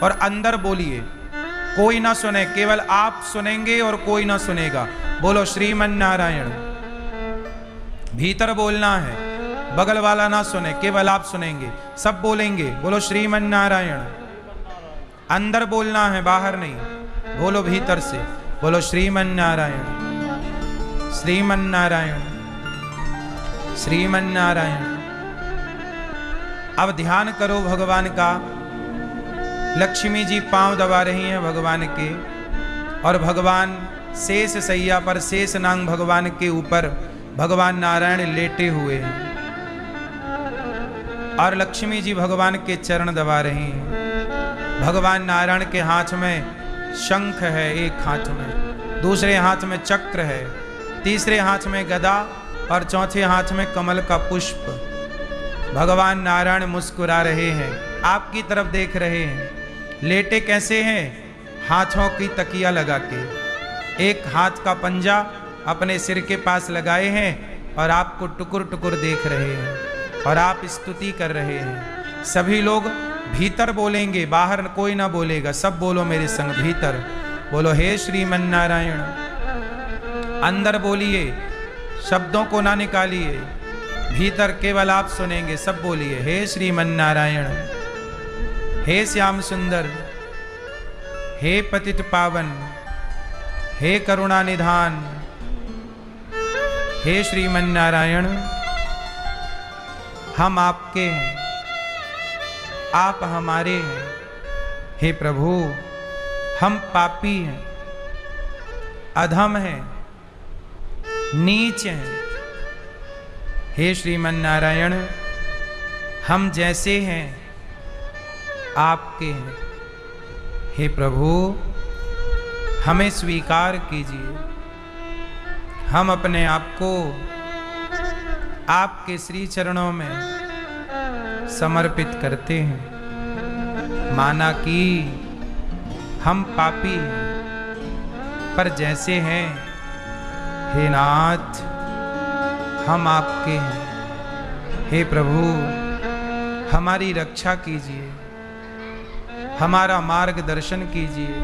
और अंदर बोलिए, कोई ना सुने, केवल आप सुनेंगे और कोई ना सुनेगा। बोलो श्रीमन नारायण। भीतर बोलना है, बगल वाला ना सुने, केवल आप सुनेंगे, सब बोलेंगे बोलो श्रीमन नारायण। अंदर बोलना है, बाहर नहीं, बोलो भीतर से, बोलो श्रीमन नारायण, श्रीमन नारायण, श्रीमन नारायण। अब ध्यान करो भगवान का। लक्ष्मी जी पांव दबा रही हैं भगवान के, और भगवान शेष सैया पर, शेष नांग भगवान के ऊपर भगवान नारायण लेटे हुए हैं, और लक्ष्मी जी भगवान के चरण दबा रही हैं। भगवान नारायण के हाथ में शंख है, एक हाथ में, दूसरे हाथ में चक्र है, तीसरे हाथ में गदा, और चौथे हाथ में कमल का पुष्प। भगवान नारायण मुस्कुरा रहे हैं, आपकी तरफ देख रहे हैं। लेटे कैसे हैं? हाथों की तकिया लगा के, एक हाथ का पंजा अपने सिर के पास लगाए हैं, और आपको टुकुर टुकुर देख रहे हैं, और आप स्तुति कर रहे हैं। सभी लोग भीतर बोलेंगे, बाहर कोई ना बोलेगा, सब बोलो मेरे संग भीतर। बोलो हे श्रीमन नारायण। अंदर बोलिए, शब्दों को ना निकालिए, भीतर केवल आप सुनेंगे, सब बोलिए हे श्रीमन नारायण, हे श्याम सुंदर, हे पतित पावन, हे करुणा निधान, हे श्रीमन नारायण। हम आपके हैं, आप हमारे हैं। हे प्रभु, हम पापी हैं, अधम हैं, नीच हैं। हे श्रीमन नारायण, हम जैसे हैं आपके हैं। हे प्रभु, हमें स्वीकार कीजिए। हम अपने आप को आपके श्री चरणों में समर्पित करते हैं। माना कि हम पापी हैं, पर जैसे हैं हे नाथ, हम आपके हैं। हे प्रभु, हमारी रक्षा कीजिए, हमारा मार्गदर्शन कीजिए,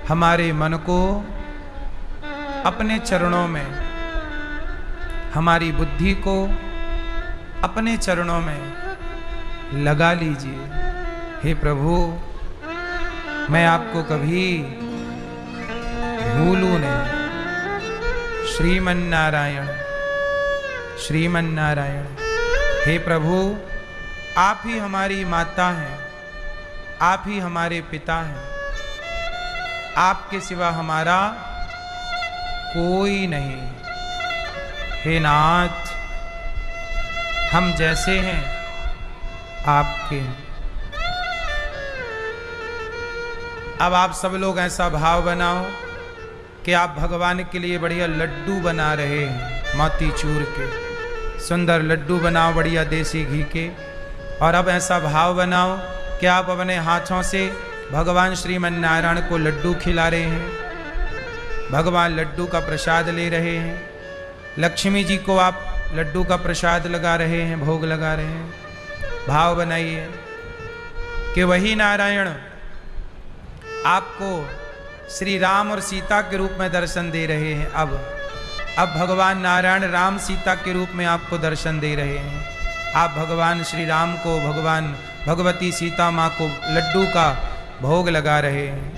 हमारे मन को अपने चरणों में, हमारी बुद्धि को अपने चरणों में लगा लीजिए। हे प्रभु, मैं आपको कभी भूलूं नहीं। श्रीमन नारायण, श्रीमन नारायण। हे प्रभु, आप ही हमारी माता हैं, आप ही हमारे पिता हैं, आपके सिवा हमारा कोई नहीं। हे नाथ, हम जैसे हैं आपके। अब आप सब लोग ऐसा भाव बनाओ कि आप भगवान के लिए बढ़िया लड्डू बना रहे हैं, मोतीचूर के सुंदर लड्डू बनाओ, बढ़िया देसी घी के। और अब ऐसा भाव बनाओ कि आप अपने हाथों से भगवान श्रीमन नारायण को लड्डू खिला रहे हैं, भगवान लड्डू का प्रसाद ले रहे हैं। लक्ष्मी जी को आप लड्डू का प्रसाद लगा रहे हैं, भोग लगा रहे हैं। भाव बनाइए कि वही नारायण आपको श्री राम और सीता के रूप में दर्शन दे रहे हैं। अब भगवान नारायण राम सीता के रूप में आपको दर्शन दे रहे हैं। आप भगवान श्री राम को, भगवान भगवती सीता माँ को लड्डू का भोग लगा रहे हैं।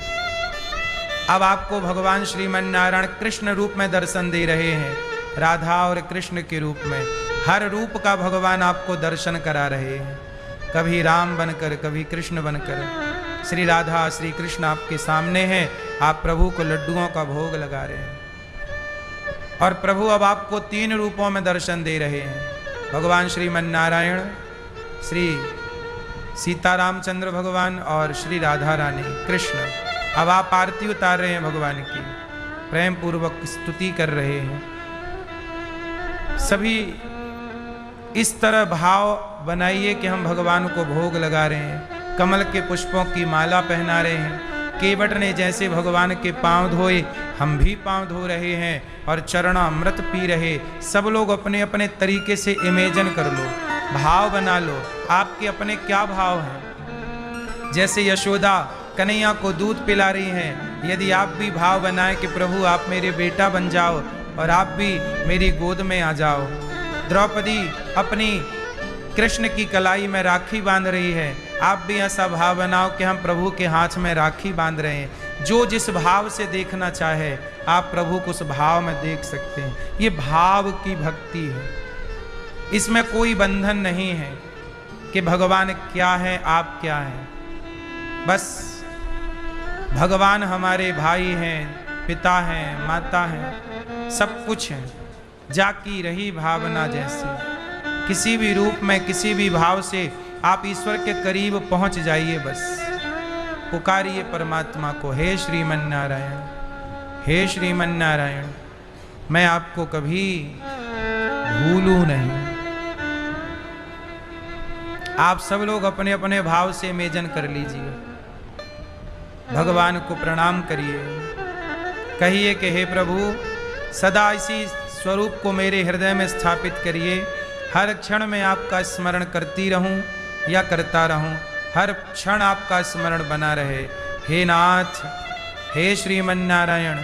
अब आपको भगवान श्रीमन नारायण कृष्ण रूप में दर्शन दे रहे हैं, राधा और कृष्ण के रूप में। हर रूप का भगवान आपको दर्शन करा रहे हैं, कभी राम बनकर, कभी कृष्ण बनकर। श्री राधा श्री कृष्ण आपके सामने हैं, आप प्रभु को लड्डुओं का भोग लगा रहे हैं। और प्रभु अब आपको 3 रूपों में दर्शन दे रहे हैं, भगवान श्रीमन नारायण, श्री सीता रामचंद्र भगवान और श्री राधा रानी कृष्ण। अब आप आरती उतार रहे हैं भगवान की, प्रेम पूर्वक स्तुति कर रहे हैं। सभी इस तरह भाव बनाइए कि हम भगवान को भोग लगा रहे हैं, कमल के पुष्पों की माला पहना रहे हैं। केवट ने जैसे भगवान के पांव धोए, हम भी पांव धो रहे हैं और चरणामृत पी रहे। सब लोग अपने अपने तरीके से इमेजिन कर लो, भाव बना लो, आपके अपने क्या भाव हैं। जैसे यशोदा कन्हैया को दूध पिला रही हैं, यदि आप भी भाव बनाएं कि प्रभु आप मेरे बेटा बन जाओ और आप भी मेरी गोद में आ जाओ। द्रौपदी अपनी कृष्ण की कलाई में राखी बांध रही है, आप भी ऐसा भाव बनाओ कि हम प्रभु के हाथ में राखी बांध रहे हैं। जो जिस भाव से देखना चाहे आप प्रभु को उस भाव में देख सकते हैं। ये भाव की भक्ति है, इसमें कोई बंधन नहीं है कि भगवान क्या है आप क्या हैं। बस भगवान हमारे भाई हैं, पिता हैं, माता हैं, सब कुछ हैं। जाकी रही भावना जैसे, किसी भी रूप में किसी भी भाव से आप ईश्वर के करीब पहुंच जाइए। बस पुकारिए परमात्मा को, हे श्रीमन नारायण, हे श्रीमन नारायण, मैं आपको कभी भूलूं नहीं। आप सब लोग अपने अपने भाव से मेजन कर लीजिए, भगवान को प्रणाम करिए, कहिए कि हे प्रभु सदा इसी स्वरूप को मेरे हृदय में स्थापित करिए। हर क्षण में आपका स्मरण करती रहूं या करता रहूं, हर क्षण आपका स्मरण बना रहे। हे नाथ, हे श्रीमन नारायण,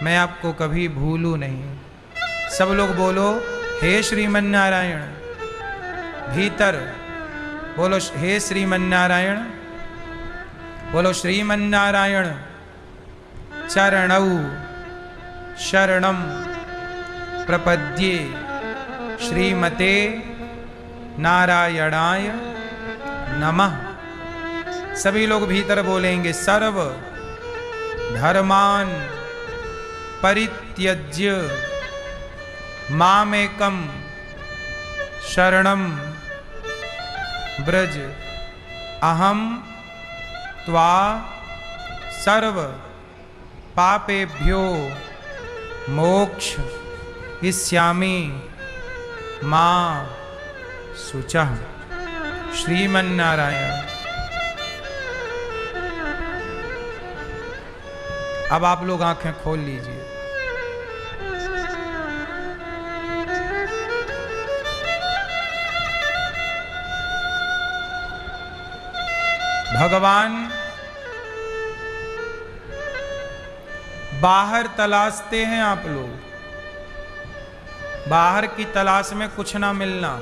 मैं आपको कभी भूलूं नहीं। सब लोग बोलो हे श्रीमन नारायण, भीतर बोलो हे श्रीमन नारायण, बोलो श्रीमन नारायण चरणौ शरणम प्रपद्ये श्रीमते नारायणाय नमः। सभी लोग भीतर बोलेंगे सर्व धर्मान परित्यज्य मामेकम शरणम ब्रज अहम त्वा सर्व पापेभ्यो मोक्ष इष्यामि मां शुचः। श्रीमन नारायण। अब आप लोग आंखें खोल लीजिए। भगवान बाहर तलाशते हैं आप लोग, बाहर की तलाश में कुछ ना मिलना,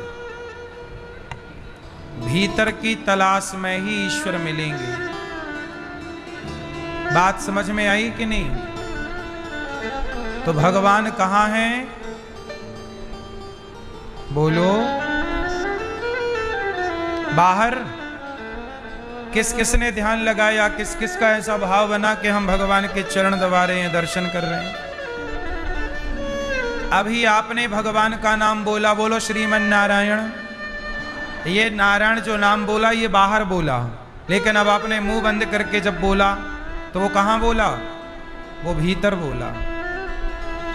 भीतर की तलाश में ही ईश्वर मिलेंगे। बात समझ में आई कि नहीं? तो भगवान कहाँ हैं? बोलो बाहर। किस किस ने ध्यान लगाया, किस किस का ऐसा भाव बना कि हम भगवान के चरण दबा रहे हैं, दर्शन कर रहे हैं? अभी आपने भगवान का नाम बोला, बोलो श्रीमन नारायण। ये नारायण जो नाम बोला ये बाहर बोला, लेकिन अब आपने मुंह बंद करके जब बोला तो वो कहाँ बोला? वो भीतर बोला।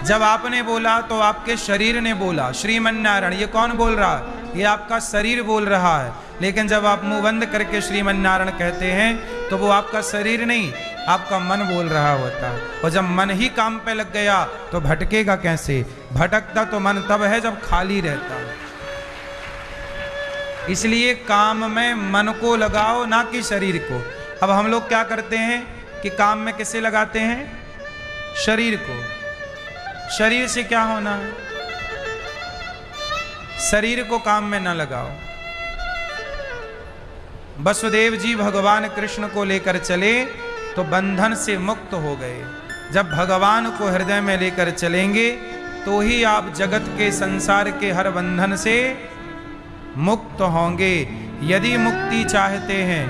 जब आपने बोला तो आपके शरीर ने बोला श्रीमन नारायण। ये कौन बोल रहा है? ये आपका शरीर बोल रहा है। लेकिन जब आप मुंह बंद करके श्रीमन नारायण कहते हैं तो वो आपका शरीर नहीं, आपका मन बोल रहा होता है। और जब मन ही काम पे लग गया तो भटकेगा कैसे? भटकता तो मन तब है जब खाली रहता है। इसलिए काम में मन को लगाओ, ना कि शरीर को। अब हम लोग क्या करते हैं कि काम में किसे लगाते हैं? शरीर को। शरीर से क्या होना है? शरीर को काम में ना लगाओ। वसुदेव जी भगवान कृष्ण को लेकर चले तो बंधन से मुक्त हो गए। जब भगवान को हृदय में लेकर चलेंगे तो ही आप जगत के संसार के हर बंधन से मुक्त होंगे। यदि मुक्ति चाहते हैं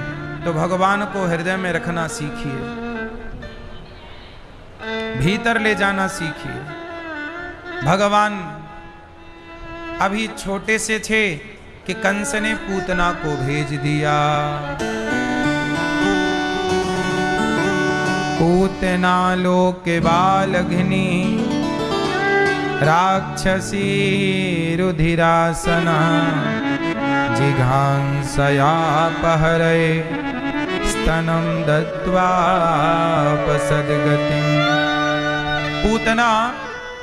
तो भगवान को हृदय में रखना सीखिए, भीतर ले जाना सीखिए। भगवान अभी छोटे से थे कि कंस ने पूतना को भेज दिया। पूतना लोक बालघ्नि राक्षसी रुधिरासना जिघांसया पहरे स्तनम दत्वापसद्गतिं। पूतना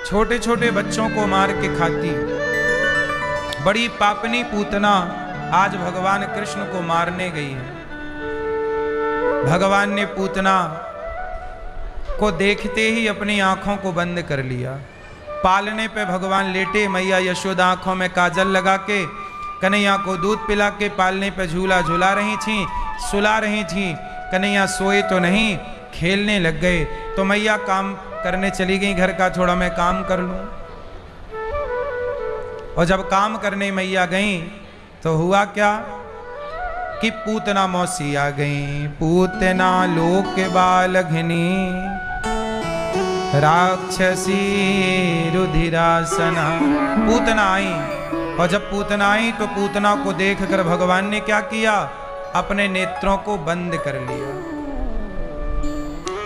छोटे छोटे बच्चों को मार के खाती, बड़ी पापनी पूतना आज भगवान कृष्ण को मारने गई है। भगवान ने पूतना को देखते ही अपनी आंखों को बंद कर लिया। पालने पे भगवान लेटे, मैया यशोदा आंखों में काजल लगा के कन्हैया को दूध पिला के पालने पे झूला झुला रही थी, सुला रही थी। कन्हैया सोए तो नहीं, खेलने लग गए। तो मैया काम करने चली गई घर का, थोड़ा मैं काम कर लूं। और जब काम करने मैया गई तो हुआ क्या कि पूतना मौसी आ गई। पूतना लोक बालघनी राक्षसी रुधिरासना। पूतना आई, और जब पूतना आई तो पूतना को देखकर भगवान ने क्या किया, अपने नेत्रों को बंद कर लिया।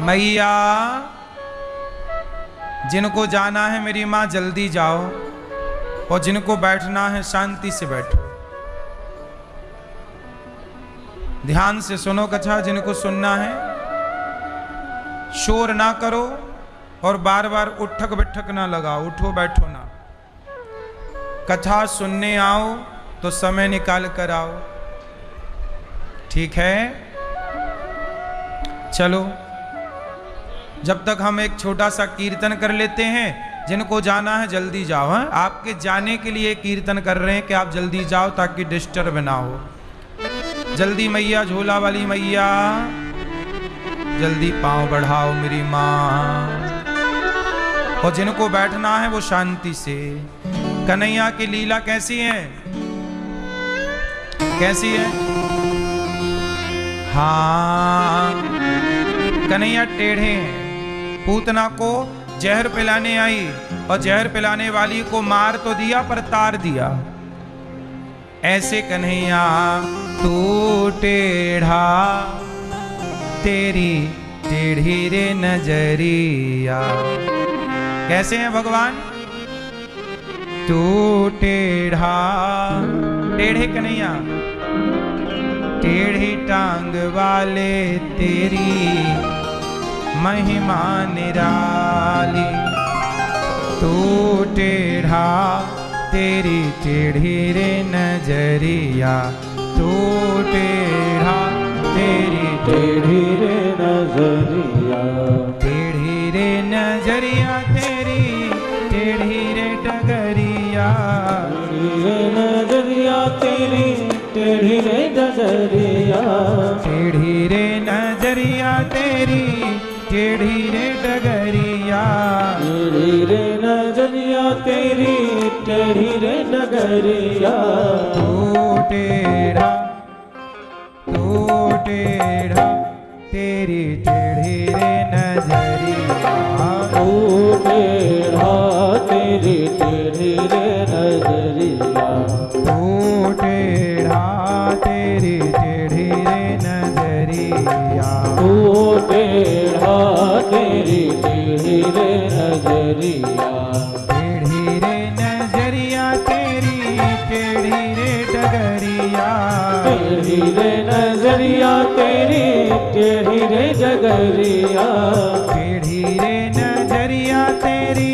मैया जिनको जाना है मेरी मां जल्दी जाओ, और जिनको बैठना है शांति से बैठो। ध्यान से सुनो कथा, जिनको सुनना है शोर ना करो और बार बार उठक बैठक ना लगाओ, उठो बैठो ना। कथा सुनने आओ तो समय निकाल कर आओ, ठीक है। चलो जब तक हम एक छोटा सा कीर्तन कर लेते हैं। जिनको जाना है जल्दी जाओ। हैं आपके जाने के लिए कीर्तन कर रहे हैं कि आप जल्दी जाओ ताकि डिस्टर्ब ना हो। जल्दी मैया, झोला वाली मैया जल्दी पांव बढ़ाओ मेरी माँ। और जिनको बैठना है वो शांति से। कन्हैया की लीला कैसी है, कैसी है? हाँ, कन्हैया टेढ़े हैं। पूतना को जहर पिलाने आई, और जहर पिलाने वाली को मार तो दिया पर तार दिया। ऐसे कन्हैया तू टेढ़ा, तेरी टेढ़ी रे नजरिया। कैसे हैं भगवान? तू टेढ़ा, टेढ़े कन्हैया, टेढ़ी टांग वाले तेरी महिमा निराली। तू टेढ़ा, तेरी टेढ़ी रे नजरिया। तू टेढ़ा, तेरी टेढ़ी रे नजरिया। टेढ़ी रे नजरिया तेरी, टेढ़ी रे डगरिया। टेढ़ी रे नजरिया तेरी, टेढ़ी रे डगरिया। टेढ़ी रे नजरिया तेरी, टेढ़ी रे डगरिया। टेढ़ी रे नजरिया तेरी, टेढ़ी रे डगरिया। तू टेढ़ा, तू टेढ़ा, तेरी टेढ़ी रे नजरिया। तू टेढ़ा, तेरी टेढ़ी रे नजरिया। तू टेढ़ा, तेरी टेढ़ी रे नजरिया। तू टेढ़ा, तेरी टेढ़ी रे नजरिया। टेढ़ी रे नजरिया तेरी, टेढ़ी रे डगरिया। टेढ़ी रे नजरिया तेरी, टेढ़ी रे डगरिया। टेढ़ी रे नजरिया तेरी,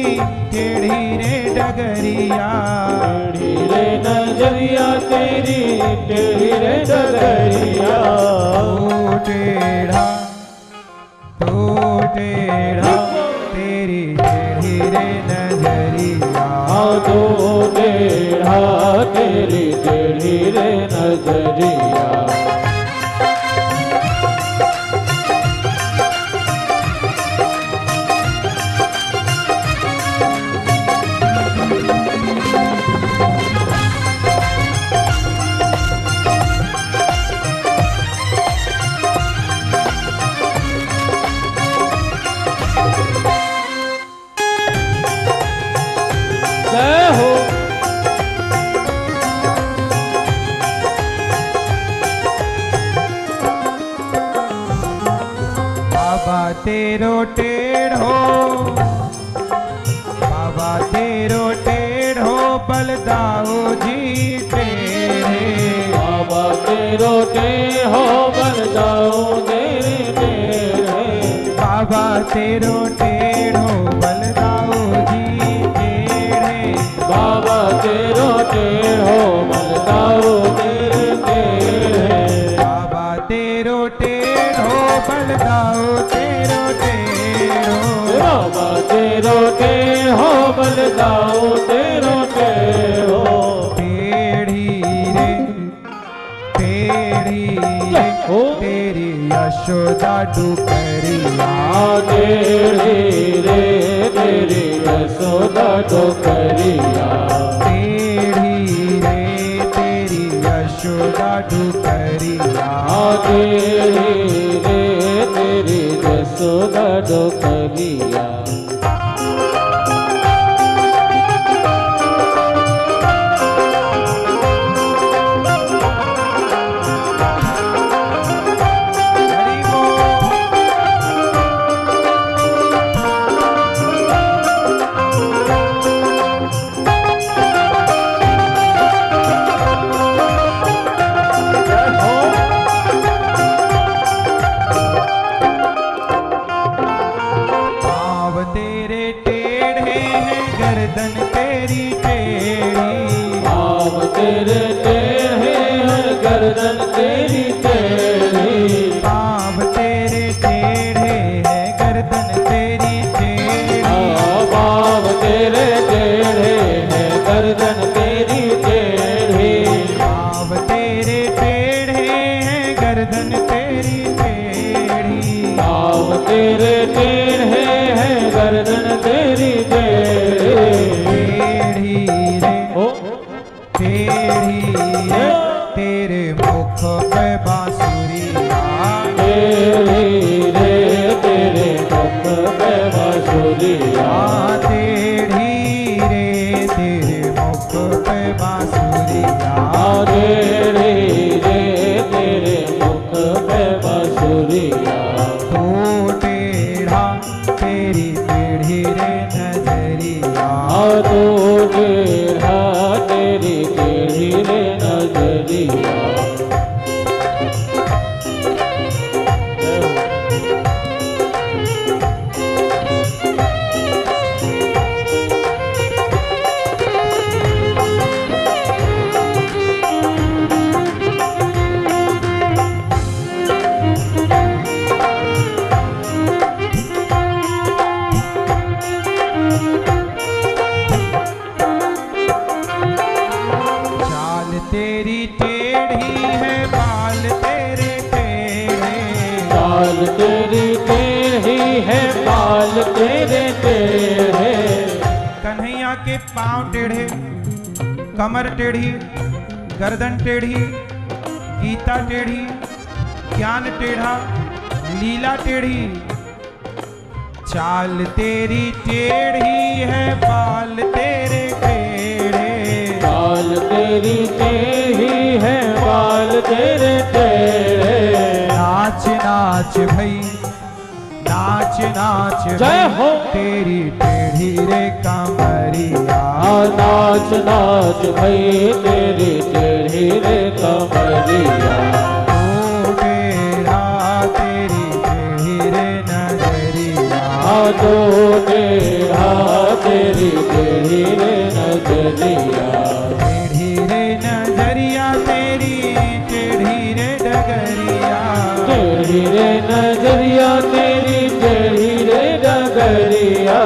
टेढ़ी रे डगरिया। टेढ़ी रे नजरिया तेरी, टेढ़ी रे डगरिया। तू टेढ़ा, तू टेढ़ा, तेरी टेढ़ी रे नजरिया। तू टेढ़ा, तेरी टेढ़ी रे नजरिया। जय हो। बाबा तेरो टेढ़ो, बाबा तेरो टेढ़ो, बलदाऊ जी टेढ़े। बाबा तेरो टेढ़ो, बलदाऊ तेरे टेढ़े। बाबा तेरो टेढ़ो, बलदाऊ जी टेढ़े। बाबा तेरो टेढ़ो, बलदाऊ तेरे टेढ़े। बाबा तेरो टेढ़ो, टेढ़ो बलदाओ तेरो टेढ़ो। बाबा तेरो टेढ़ो बलदाओ तेरो टेढ़ो। टेढ़ी रे टेढ़ी रे तेरी यशोदा डुकरिया। टेढ़ी रे तेरी यशोदा डुकरिया। टेढ़ी रे तेरी यशोदा डुकरिया। टेढ़ी रे तेरी यशोदा डुकरिया। तेरे टेढ़े हैं गर्दन तेरी टेढ़ी। पाँव तेरे टेढ़े हैं गर्दन तेरी टेढ़ी। पाँव तेरे टेढ़े हैं गर्दन तेरी टेढ़ी। पाँव तेरे टेढ़े हैं गर्दन तेरी टेढ़ी। पाँव तेरे टेढ़े हैं गर्दन तेरी टेढ़ी। टेढ़ी रे तेरे मुख पे बांसुरिया। टेढ़ी रे तेरे मुख पे बांसुरिया। टेढ़ी रे तेरे मुख पे बांसुरिया। टेढ़ी रे तेरे मुख पे बांसुरिया। तो टेढ़ा तेरी टेढ़ी रे नजरिया। तो टेढ़ा तेरी टेढ़ी रे नजरिया। तेरी टेढ़ी है बाल तेरे टेढ़े। बाल तेरी टेढ़ी है बाल तेरे टेढ़े। कन्हैया के पांव टेढ़े, कमर टेढ़ी, गर्दन टेढ़ी, गीता टेढ़ी, ज्ञान टेढ़ा, लीला टेढ़ी। चाल तेरी टेढ़ी है बाल तेरे टेढ़े। बाल तेरी टेढ़ी है बाल तेरे टेढ़े। नाच नाच भई नाच नाच जय हो तेरी टेढ़ी रे कमरिया। नाच नाच भई तेरी टेढ़ी रे कमरिया। तो टेढ़ा तेरी टेढ़ी रे नजरिया। तो टेढ़ा तेरी टेढ़ी रे नजरिया। टेढ़ी रे नजरिया तेरी टेढ़ी रे डगरिया। टेढ़ी रे नजरिया तेरी टेढ़ी रे डगरिया।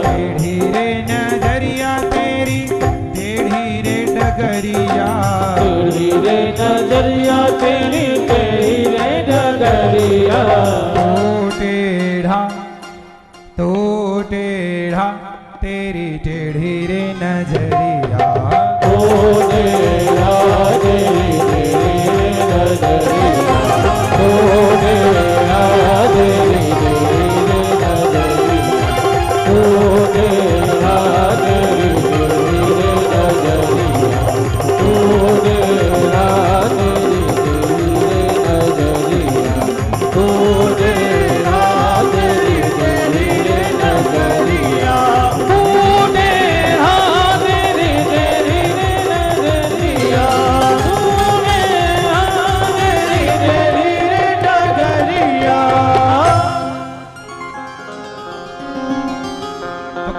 टेढ़ी रे नजरिया तेरी टेढ़ी रे डगरिया। टेढ़ी रे नजरिया तेरी टेढ़ी रे डगरिया। तो टेढ़ा तेरी टेढ़ी रे नजरिया। तो टेढ़ा तेरी टेढ़ी रे नजरिया। तो टेढ़ा तेरी टेढ़ी रे नजरिया। तो टेढ़ा तेरी टेढ़ी रे नजरिया। तो टेढ़ा तेरी टेढ़ी रे नजरिया। तो टेढ़ा तेरी टेढ़ी रे नजरिया।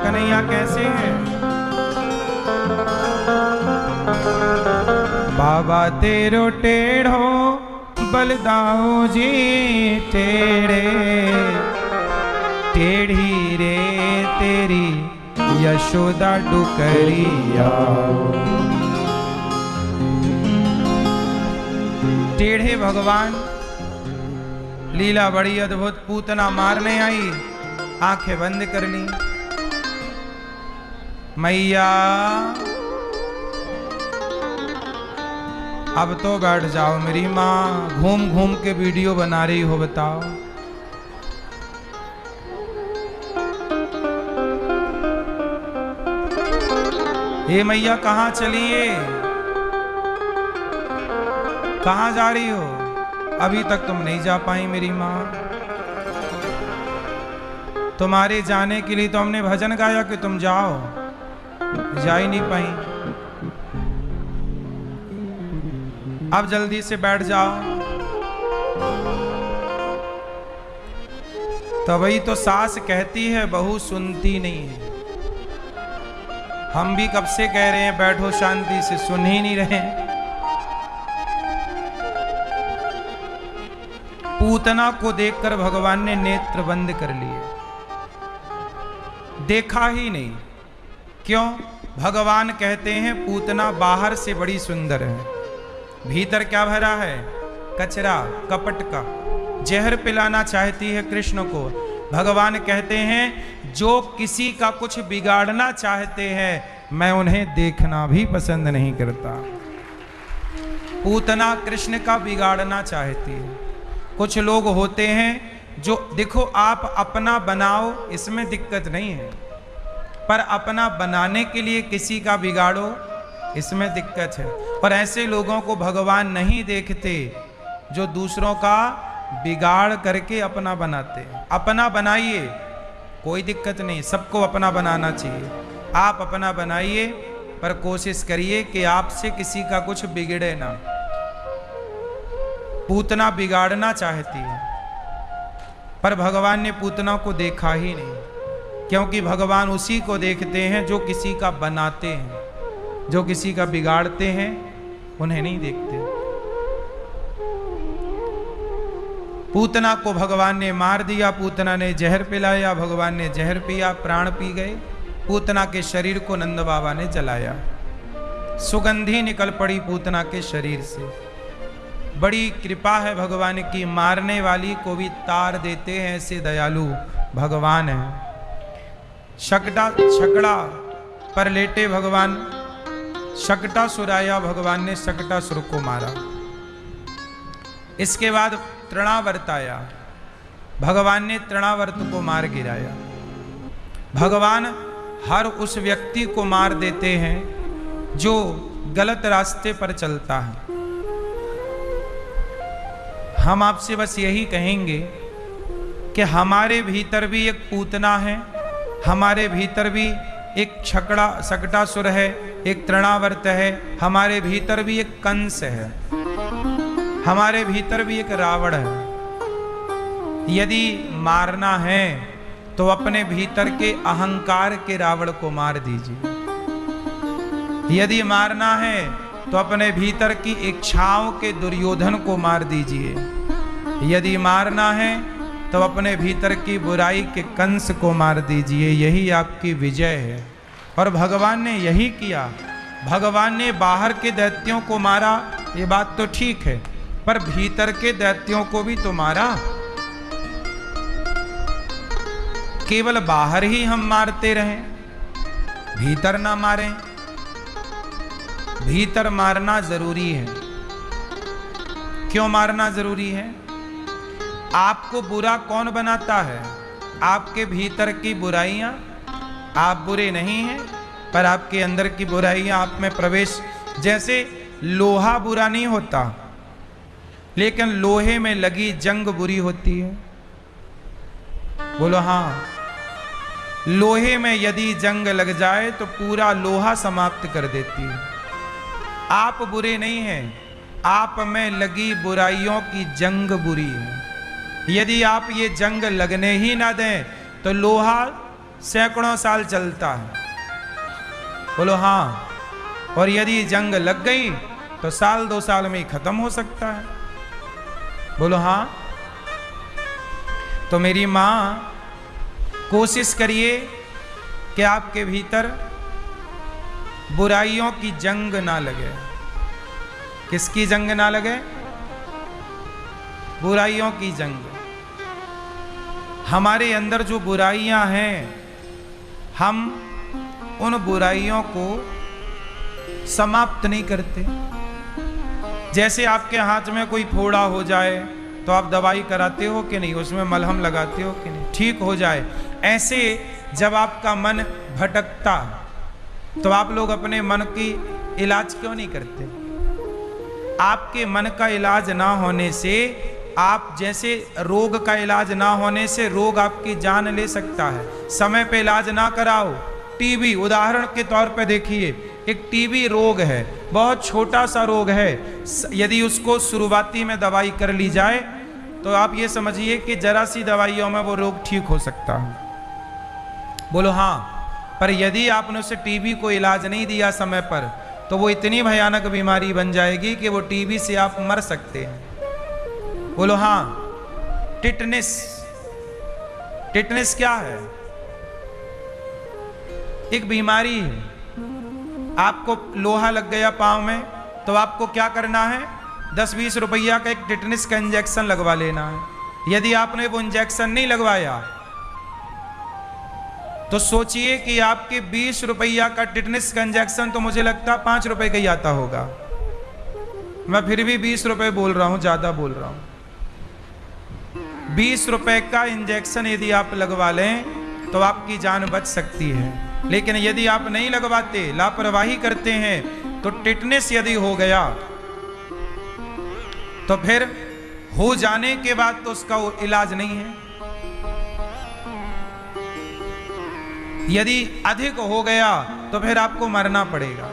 कन्हैया कैसे है? बाबा तेरो टेढ़ो बलदाऊ जी टेढ़े टेढ़ी रे तेरी यशोदा डुकरिया। टेढ़े भगवान लीला बड़ी अद्भुत। पूतना मारने आई, आंखें बंद कर ली। मैया अब तो बैठ जाओ मेरी माँ, घूम घूम के वीडियो बना रही हो, बताओ। ये मैया कहाँ चलिए, कहाँ जा रही हो? अभी तक तुम नहीं जा पाई मेरी माँ। तुम्हारे जाने के लिए तो हमने भजन गाया कि तुम जाओ, जा ही नहीं पाई। अब जल्दी से बैठ जाओ। तो वही तो सास कहती है, बहू सुनती नहीं है। हम भी कब से कह रहे हैं बैठो शांति से, सुन ही नहीं रहे। पूतना को देखकर भगवान ने नेत्र बंद कर लिए, देखा ही नहीं। क्यों? भगवान कहते हैं पूतना बाहर से बड़ी सुंदर है, भीतर क्या भरा है? कचरा, कपट का। जहर पिलाना चाहती है कृष्ण को। भगवान कहते हैं जो किसी का कुछ बिगाड़ना चाहते हैं, मैं उन्हें देखना भी पसंद नहीं करता। पूतना कृष्ण का बिगाड़ना चाहती है। कुछ लोग होते हैं जो, देखो आप अपना बनाओ इसमें दिक्कत नहीं है, पर अपना बनाने के लिए किसी का बिगाड़ो इसमें दिक्कत है। और ऐसे लोगों को भगवान नहीं देखते जो दूसरों का बिगाड़ करके अपना बनाते हैं। अपना बनाइए, कोई दिक्कत नहीं, सबको अपना बनाना चाहिए। आप अपना बनाइए, पर कोशिश करिए कि आपसे किसी का कुछ बिगड़े ना। पूतना बिगाड़ना चाहती है, पर भगवान ने पूतना को देखा ही नहीं, क्योंकि भगवान उसी को देखते हैं जो किसी का बनाते हैं, जो किसी का बिगाड़ते हैं उन्हें नहीं देखते। पूतना को भगवान ने मार दिया, पूतना ने जहर पिलाया, भगवान ने जहर पिया, प्राण पी गए। पूतना के शरीर को नंद बाबा ने जलाया, सुगंधी निकल पड़ी पूतना के शरीर से। बड़ी कृपा है भगवान की, मारने वाली को भी तार देते हैं, ऐसे दयालु भगवान है। छकड़ा पर लेटे भगवान, शकटासुर आया, भगवान ने शकटासुर को मारा। इसके बाद तृणावर्त आया, भगवान ने तृणावर्त को मार गिराया। भगवान हर उस व्यक्ति को मार देते हैं जो गलत रास्ते पर चलता है। हम आपसे बस यही कहेंगे कि हमारे भीतर भी एक पूतना है, हमारे भीतर भी एक शकटासुर है, एक तृणावर्त है, हमारे भीतर भी एक कंस है, हमारे भीतर भी एक रावण है। यदि मारना है तो अपने भीतर के अहंकार के रावण को मार दीजिए। यदि मारना है तो अपने भीतर की इच्छाओं के दुर्योधन को मार दीजिए। यदि मारना है तो अपने भीतर की बुराई के कंस को मार दीजिए। यही आपकी विजय है। और भगवान ने यही किया। भगवान ने बाहर के दैत्यों को मारा, ये बात तो ठीक है, पर भीतर के दैत्यों को भी तो मारा। केवल बाहर ही हम मारते रहें, भीतर ना मारें। भीतर मारना जरूरी है। क्यों मारना जरूरी है? आपको बुरा कौन बनाता है? आपके भीतर की बुराइयां। आप बुरे नहीं हैं, पर आपके अंदर की बुराइयां आप में प्रवेश। जैसे लोहा बुरा नहीं होता, लेकिन लोहे में लगी जंग बुरी होती है। बोलो हाँ। लोहे में यदि जंग लग जाए तो पूरा लोहा समाप्त कर देती है। आप बुरे नहीं हैं, आप में लगी बुराइयों की जंग बुरी है। यदि आप ये जंग लगने ही ना दें तो लोहा सैकड़ों साल चलता है। बोलो हाँ। और यदि जंग लग गई तो साल 2 साल में ही खत्म हो सकता है। बोलो हाँ। तो मेरी माँ, कोशिश करिए कि आपके भीतर बुराइयों की जंग ना लगे। किसकी जंग ना लगे? बुराइयों की जंग। हमारे अंदर जो बुराइयां हैं, हम उन बुराइयों को समाप्त नहीं करते। जैसे आपके हाथ में कोई फोड़ा हो जाए तो आप दवाई कराते हो कि नहीं, उसमें मलहम लगाते हो कि नहीं, ठीक हो जाए। ऐसे जब आपका मन भटकता तो आप लोग अपने मन की इलाज क्यों नहीं करते? आपके मन का इलाज ना होने से, आप जैसे रोग का इलाज ना होने से रोग आपकी जान ले सकता है। समय पे इलाज ना कराओ। टीबी उदाहरण के तौर पे देखिए, एक टीबी रोग है, बहुत छोटा सा रोग है। यदि उसको शुरुआती में दवाई कर ली जाए तो आप ये समझिए कि जरा सी दवाइयों में वो रोग ठीक हो सकता है। बोलो हाँ। पर यदि आपने उसे टीबी को इलाज नहीं दिया समय पर, तो वो इतनी भयानक बीमारी बन जाएगी कि वो टीबी से आप मर सकते हैं। बोलो हाँ। टिटनेस, टिटनेस क्या है? एक बीमारी है। आपको लोहा लग गया पांव में, तो आपको क्या करना है? 10-20 रुपया का एक टिटनेस का इंजेक्शन लगवा लेना है। यदि आपने वो इंजेक्शन नहीं लगवाया तो सोचिए कि आपके 20 रुपया का टिटनेस का इंजेक्शन तो मुझे लगता 5 रुपए का ही आता होगा। मैं फिर भी 20 रुपए बोल रहा हूं, ज्यादा बोल रहा हूं। 20 रुपए का इंजेक्शन यदि आप लगवा लें तो आपकी जान बच सकती है। लेकिन यदि आप नहीं लगवाते, लापरवाही करते हैं, तो टिटनेस यदि हो गया तो फिर हो जाने के बाद तो उसका इलाज नहीं है। यदि अधिक हो गया तो फिर आपको मरना पड़ेगा।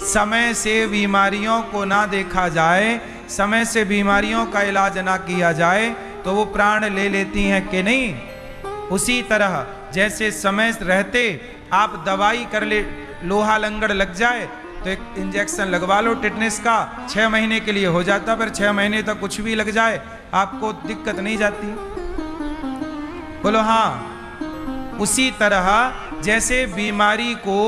समय से बीमारियों को ना देखा जाए, समय से बीमारियों का इलाज ना किया जाए तो वो प्राण ले लेती हैं कि नहीं। उसी तरह जैसे समय रहते आप दवाई कर ले, लोहा लंगड़ लग जाए तो एक इंजेक्शन लगवा लो टिटनेस का, 6 महीने के लिए हो जाता, पर 6 महीने तक कुछ भी लग जाए आपको दिक्कत नहीं जाती। बोलो हाँ। उसी तरह जैसे बीमारी को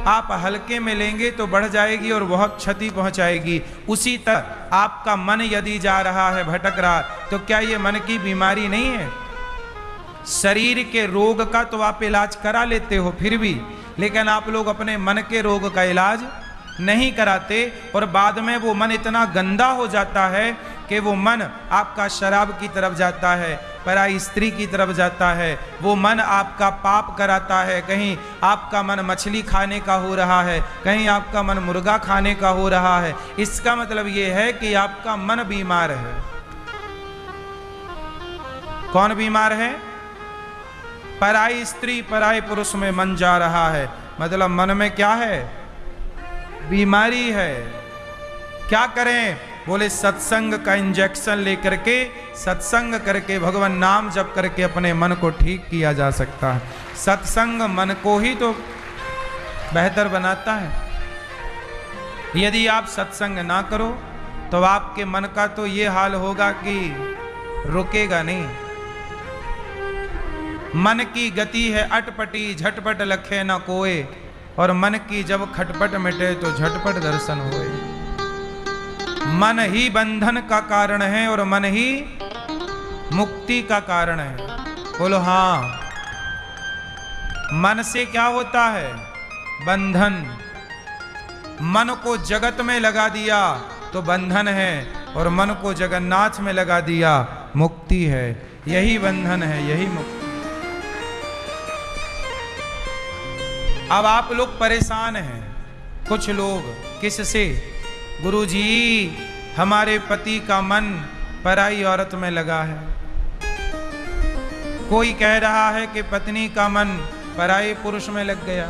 आप हल्के में लेंगे तो बढ़ जाएगी और बहुत क्षति पहुंचाएगी, उसी तरह आपका मन यदि जा रहा है, भटक रहा, तो क्या ये मन की बीमारी नहीं है? शरीर के रोग का तो आप इलाज करा लेते हो फिर भी, लेकिन आप लोग अपने मन के रोग का इलाज नहीं कराते, और बाद में वो मन इतना गंदा हो जाता है कि वो मन आपका शराब की तरफ जाता है, पराई स्त्री की तरफ जाता है, वो मन आपका पाप कराता है। कहीं आपका मन मछली खाने का हो रहा है, कहीं आपका मन मुर्गा खाने का हो रहा है। इसका मतलब ये है कि आपका मन बीमार है। कौन बीमार है? पराई स्त्री पराई पुरुष में मन जा रहा है, मतलब मन में क्या है? बीमारी है। क्या करें? बोले सत्संग का इंजेक्शन लेकर के, सत्संग करके, भगवान नाम जप करके अपने मन को ठीक किया जा सकता है। सत्संग मन को ही तो बेहतर बनाता है। यदि आप सत्संग ना करो तो आपके मन का तो ये हाल होगा कि रुकेगा नहीं। मन की गति है अटपटी, झटपट लखे न कोए, और मन की जब खटपट मिटे तो झटपट दर्शन होए। मन ही बंधन का कारण है और मन ही मुक्ति का कारण है। बोलो हाँ। मन से क्या होता है? बंधन। मन को जगत में लगा दिया तो बंधन है, और मन को जगन्नाथ में लगा दिया मुक्ति है। यही बंधन है, यही मुक्ति। अब आप लोग परेशान हैं, कुछ लोग, किससे? गुरुजी, हमारे पति का मन पराई औरत में लगा है। कोई कह रहा है कि पत्नी का मन पराई पुरुष में लग गया।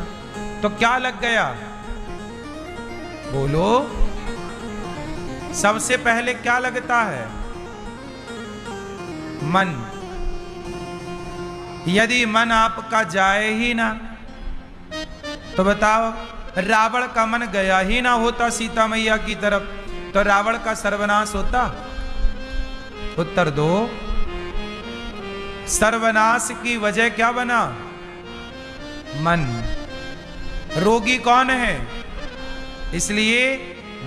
तो क्या लग गया? बोलो। सबसे पहले क्या लगता है? मन। यदि मन आपका जाए ही ना तो बताओ, रावण का मन गया ही ना होता सीता मैया की तरफ, तो रावण का सर्वनाश होता? उत्तर दो। सर्वनाश की वजह क्या बना? मन। रोगी कौन है? इसलिए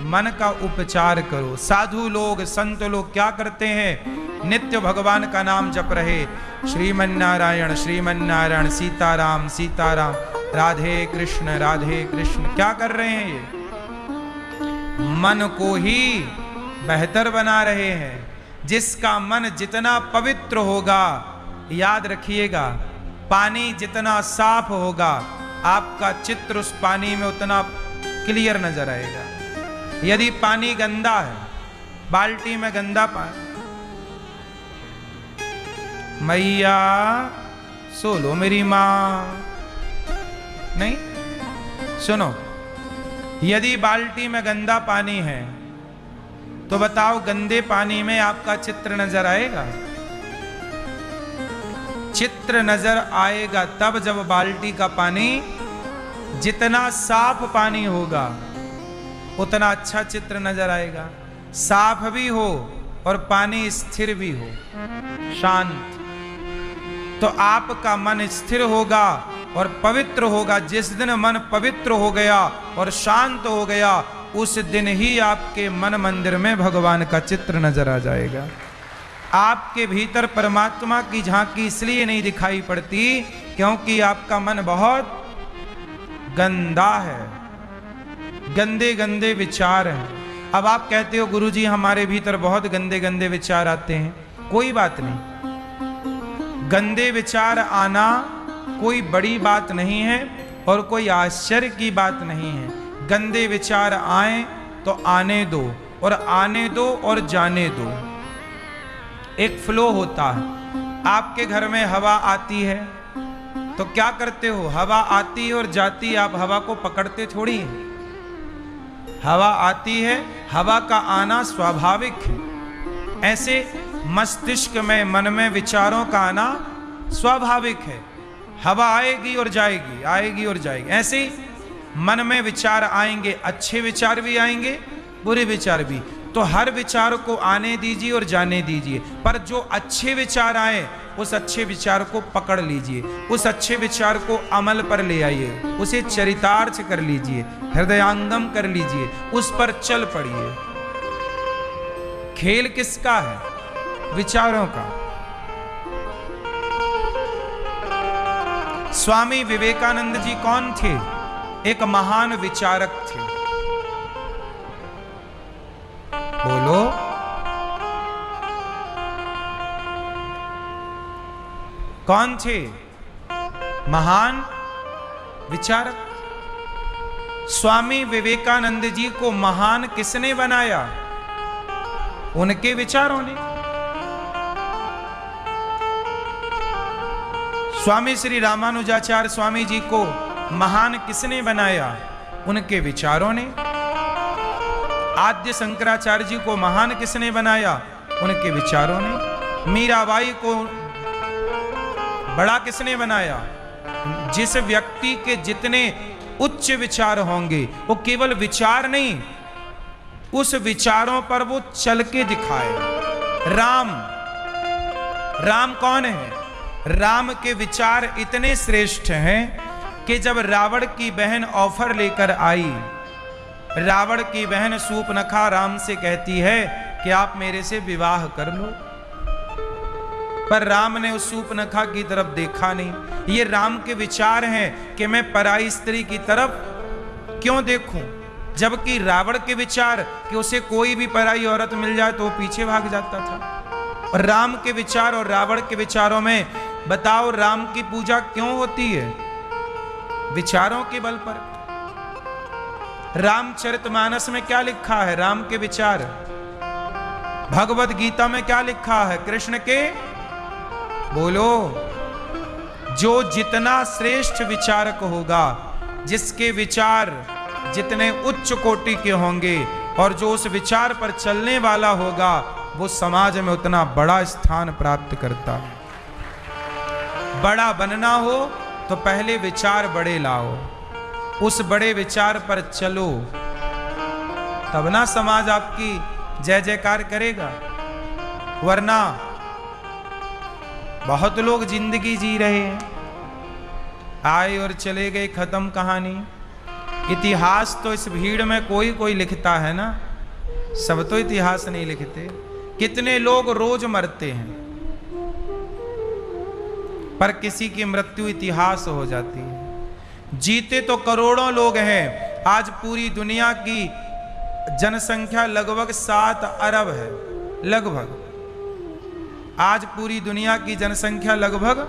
मन का उपचार करो। साधु लोग, संत लोग क्या करते हैं? नित्य भगवान का नाम जप रहे, श्रीमन नारायण श्रीमन नारायण, सीताराम सीताराम, राधे कृष्ण राधे कृष्ण। क्या कर रहे हैं? ये मन को ही बेहतर बना रहे हैं। जिसका मन जितना पवित्र होगा, याद रखिएगा, पानी जितना साफ होगा, आपका चित्र उस पानी में उतना क्लियर नजर आएगा। यदि पानी गंदा है, बाल्टी में गंदा पानी, मैया सो लो मेरी मां, नहीं सुनो, यदि बाल्टी में गंदा पानी है तो बताओ गंदे पानी में आपका चित्र नजर आएगा? चित्र नजर आएगा तब जब बाल्टी का पानी, जितना साफ पानी होगा उतना अच्छा चित्र नजर आएगा। साफ भी हो और पानी स्थिर भी हो, शांत, तो आपका मन स्थिर होगा और पवित्र होगा। जिस दिन मन पवित्र हो गया और शांत हो गया, उस दिन ही आपके मन मंदिर में भगवान का चित्र नजर आ जाएगा। आपके भीतर परमात्मा की झांकी इसलिए नहीं दिखाई पड़ती क्योंकि आपका मन बहुत गंदा है, गंदे गंदे विचार हैं। अब आप कहते हो गुरुजी हमारे भीतर बहुत गंदे गंदे विचार आते हैं। कोई बात नहीं, गंदे विचार आना कोई बड़ी बात नहीं है और कोई आश्चर्य की बात नहीं है। गंदे विचार आए तो आने दो, और आने दो और जाने दो। एक फ्लो होता है। आपके घर में हवा आती है तो क्या करते हो? हवा आती है और जाती है, आप हवा को पकड़ते थोड़ी हैं। हवा आती है, हवा का आना स्वाभाविक है। ऐसे मस्तिष्क में, मन में विचारों का आना स्वाभाविक है। हवा आएगी और जाएगी, आएगी और जाएगी। ऐसे ही मन में विचार आएंगे, अच्छे विचार भी आएंगे, बुरे विचार भी। तो हर विचार को आने दीजिए और जाने दीजिए, पर जो अच्छे विचार आए उस अच्छे विचार को पकड़ लीजिए, उस अच्छे विचार को अमल पर ले आइए, उसे चरितार्थ कर लीजिए, हृदयांगम कर लीजिए, उस पर चल पड़िए। खेल किसका है? विचारों का। स्वामी विवेकानंद जी कौन थे? एक महान विचारक थे। बोलो, कौन थे? महान विचारक। स्वामी विवेकानंद जी को महान किसने बनाया? उनके विचारों ने। स्वामी श्री रामानुजाचार्य स्वामी जी को महान किसने बनाया? उनके विचारों ने। आद्य शंकराचार्य जी को महान किसने बनाया? उनके विचारों ने। मीराबाई को बड़ा किसने बनाया? जिस व्यक्ति के जितने उच्च विचार होंगे, वो केवल विचार नहीं, उस विचारों पर वो चल के दिखाए। राम, राम कौन है? राम के विचार इतने श्रेष्ठ हैं कि जब रावण की बहन ऑफर लेकर आई, रावण की बहन शूर्पणखा राम से कहती है कि आप मेरे से विवाह कर लो, पर राम ने उस शूर्पणखा की तरफ देखा नहीं। ये राम के विचार हैं कि मैं पराई स्त्री की तरफ क्यों देखूं, जबकि रावण के विचार कि उसे कोई भी पराई औरत मिल जाए तो वो पीछे भाग जाता था। और राम के विचार और रावण के विचारों में बताओ राम की पूजा क्यों होती है? विचारों के बल पर। रामचरितमानस में क्या लिखा है? राम के विचार। भगवत गीता में क्या लिखा है? कृष्ण के। बोलो, जो जितना श्रेष्ठ विचारक होगा, जिसके विचार जितने उच्च कोटि के होंगे और जो उस विचार पर चलने वाला होगा, वो समाज में उतना बड़ा स्थान प्राप्त करता है। बड़ा बनना हो तो पहले विचार बड़े लाओ, उस बड़े विचार पर चलो, तब ना समाज आपकी जय जयकार करेगा। वरना बहुत लोग जिंदगी जी रहे हैं, आए और चले गए, खत्म कहानी। इतिहास तो इस भीड़ में कोई कोई लिखता है ना, सब तो इतिहास नहीं लिखते। कितने लोग रोज मरते हैं, पर किसी की मृत्यु इतिहास हो जाती है। जीते तो करोड़ों लोग हैं। आज पूरी दुनिया की जनसंख्या लगभग 7 अरब है, लगभग। आज पूरी दुनिया की जनसंख्या लगभग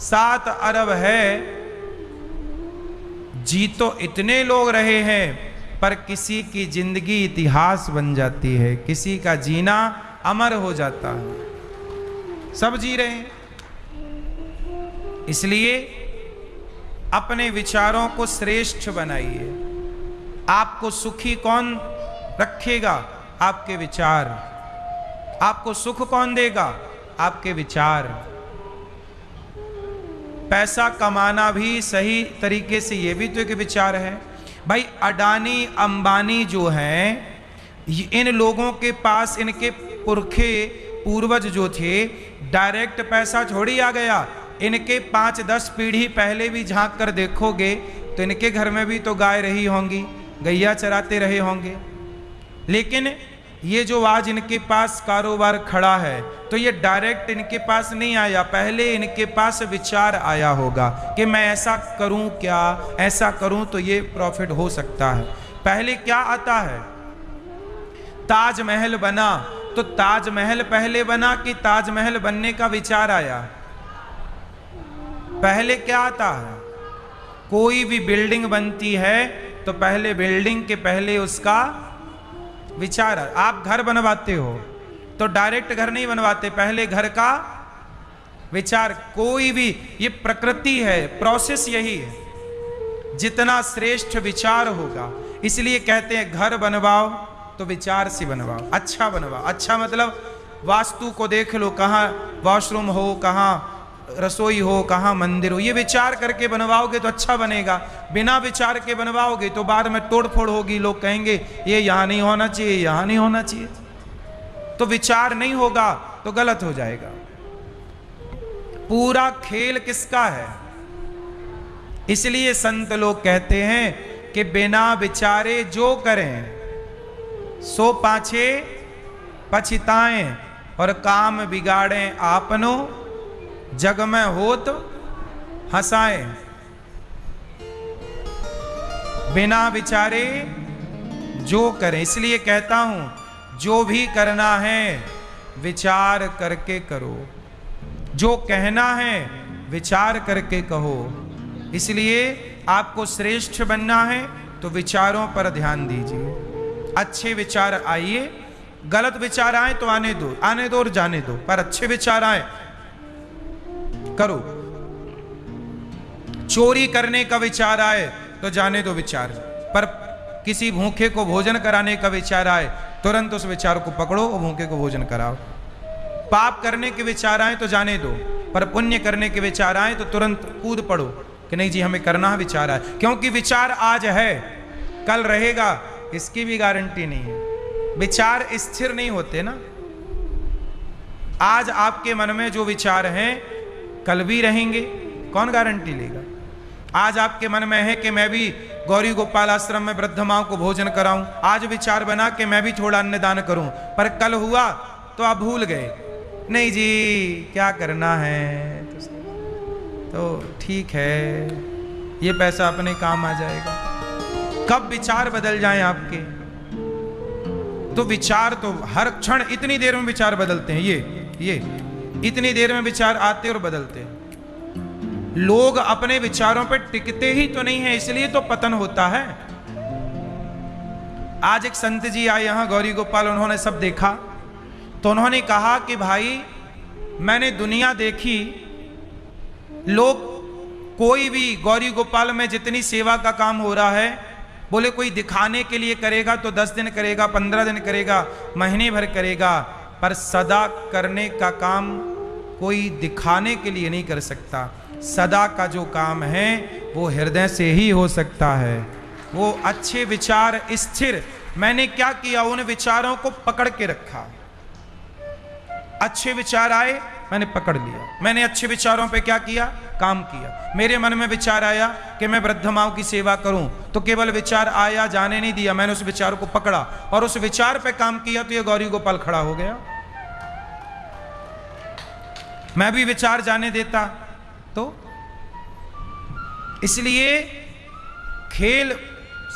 7 अरब है। जी तो इतने लोग रहे हैं, पर किसी की जिंदगी इतिहास बन जाती है, किसी का जीना अमर हो जाता है। सब जी रहे हैं। इसलिए अपने विचारों को श्रेष्ठ बनाइए। आपको सुखी कौन रखेगा? आपके विचार। आपको सुख कौन देगा? आपके विचार। पैसा कमाना भी सही तरीके से, ये भी तो एक विचार है भाई। अडानी अंबानी जो हैं, इन लोगों के पास इनके पुरखे पूर्वज जो थे, डायरेक्ट पैसा थोड़ी आ गया। इनके 5-10 पीढ़ी पहले भी झांक कर देखोगे तो इनके घर में भी तो गाय रही होंगी, गैया चराते रहे होंगे। लेकिन ये जो आज इनके पास कारोबार खड़ा है, तो ये डायरेक्ट इनके पास नहीं आया, पहले इनके पास विचार आया होगा कि मैं ऐसा करूं, क्या ऐसा करूं तो ये प्रॉफिट हो सकता है। पहले क्या आता है? ताजमहल बना, तो ताजमहल पहले बना कि ताजमहल बनने का विचार आया? पहले क्या आता है? कोई भी बिल्डिंग बनती है तो पहले बिल्डिंग के पहले उसका विचार। आप घर बनवाते हो तो डायरेक्ट घर नहीं बनवाते, पहले घर का विचार। कोई भी, ये प्रकृति है, प्रोसेस यही है। जितना श्रेष्ठ विचार होगा, इसलिए कहते हैं घर बनवाओ तो विचार से बनवाओ, अच्छा बनवाओ। अच्छा मतलब वास्तु को देख लो, कहाँ वॉशरूम हो, कहाँ रसोई हो, कहाँ मंदिर हो, ये विचार करके बनवाओगे तो अच्छा बनेगा। बिना विचार के बनवाओगे तो बाद में तोड़फोड़ होगी, लोग कहेंगे ये यहाँ नहीं होना चाहिए, यहाँ नहीं होना चाहिए। तो विचार नहीं होगा तो गलत हो जाएगा। पूरा खेल किसका है? इसलिए संत लोग कहते हैं कि बिना विचारे जो करें सो पाछे पछताएं, और काम बिगाड़ें आपनो जग में होत हंसाएं। बिना विचारे जो करें। इसलिए कहता हूं, जो भी करना है विचार करके करो, जो कहना है विचार करके कहो। इसलिए आपको श्रेष्ठ बनना है तो विचारों पर ध्यान दीजिए। अच्छे विचार आइए, गलत विचार आए तो आने दो और जाने दो, पर अच्छे विचार आए करो। चोरी करने का विचार आए तो जाने दो विचार, पर किसी भूखे को भोजन कराने का विचार आए तुरंत उस विचार को पकड़ो और भूखे को भोजन कराओ। पाप करने के विचार आए तो जाने दो, पर पुण्य करने के विचार आए तो तुरंत कूद पड़ो कि नहीं जी हमें करना विचार आए। क्योंकि विचार आज है, कल रहेगा इसकी भी गारंटी नहीं है। विचार स्थिर नहीं होते ना। आज आपके मन में जो विचार हैं कल भी रहेंगे, कौन गारंटी लेगा? आज आपके मन में है कि मैं भी गौरी गोपाल आश्रम में वृद्ध मां को भोजन कराऊं, आज विचार बना कि मैं भी थोड़ा अन्नदान करूं, पर कल हुआ तो आप भूल गए, नहीं जी क्या करना है तो ठीक है, ये पैसा अपने काम आ जाएगा। कब विचार बदल जाएं आपके? तो विचार तो हर क्षण इतनी देर में विचार बदलते हैं। ये इतनी देर में विचार आते और बदलते हैं। लोग अपने विचारों पर टिकते ही तो नहीं है, इसलिए तो पतन होता है। आज एक संत जी आए यहां गौरी गोपाल, उन्होंने सब देखा तो उन्होंने कहा कि भाई मैंने दुनिया देखी, लोग कोई भी गौरी गोपाल में जितनी सेवा का काम हो रहा है, बोले कोई दिखाने के लिए करेगा तो 10 दिन करेगा, 15 दिन करेगा, महीने भर करेगा, पर सदा करने का काम कोई दिखाने के लिए नहीं कर सकता। सदा का जो काम है वो हृदय से ही हो सकता है। वो अच्छे विचार स्थिर, मैंने क्या किया, उन विचारों को पकड़ के रखा। अच्छे विचार आए, मैंने पकड़ लिया, मैंने अच्छे विचारों पे क्या किया, काम किया। मेरे मन में विचार आया कि मैं वृद्ध माओ की सेवा करूं, तो केवल विचार आया, जाने नहीं दिया, मैंने उस विचार को पकड़ा और उस विचार पे काम किया, तो ये गौरी गोपाल खड़ा हो गया। मैं भी विचार जाने देता तो, इसलिए खेल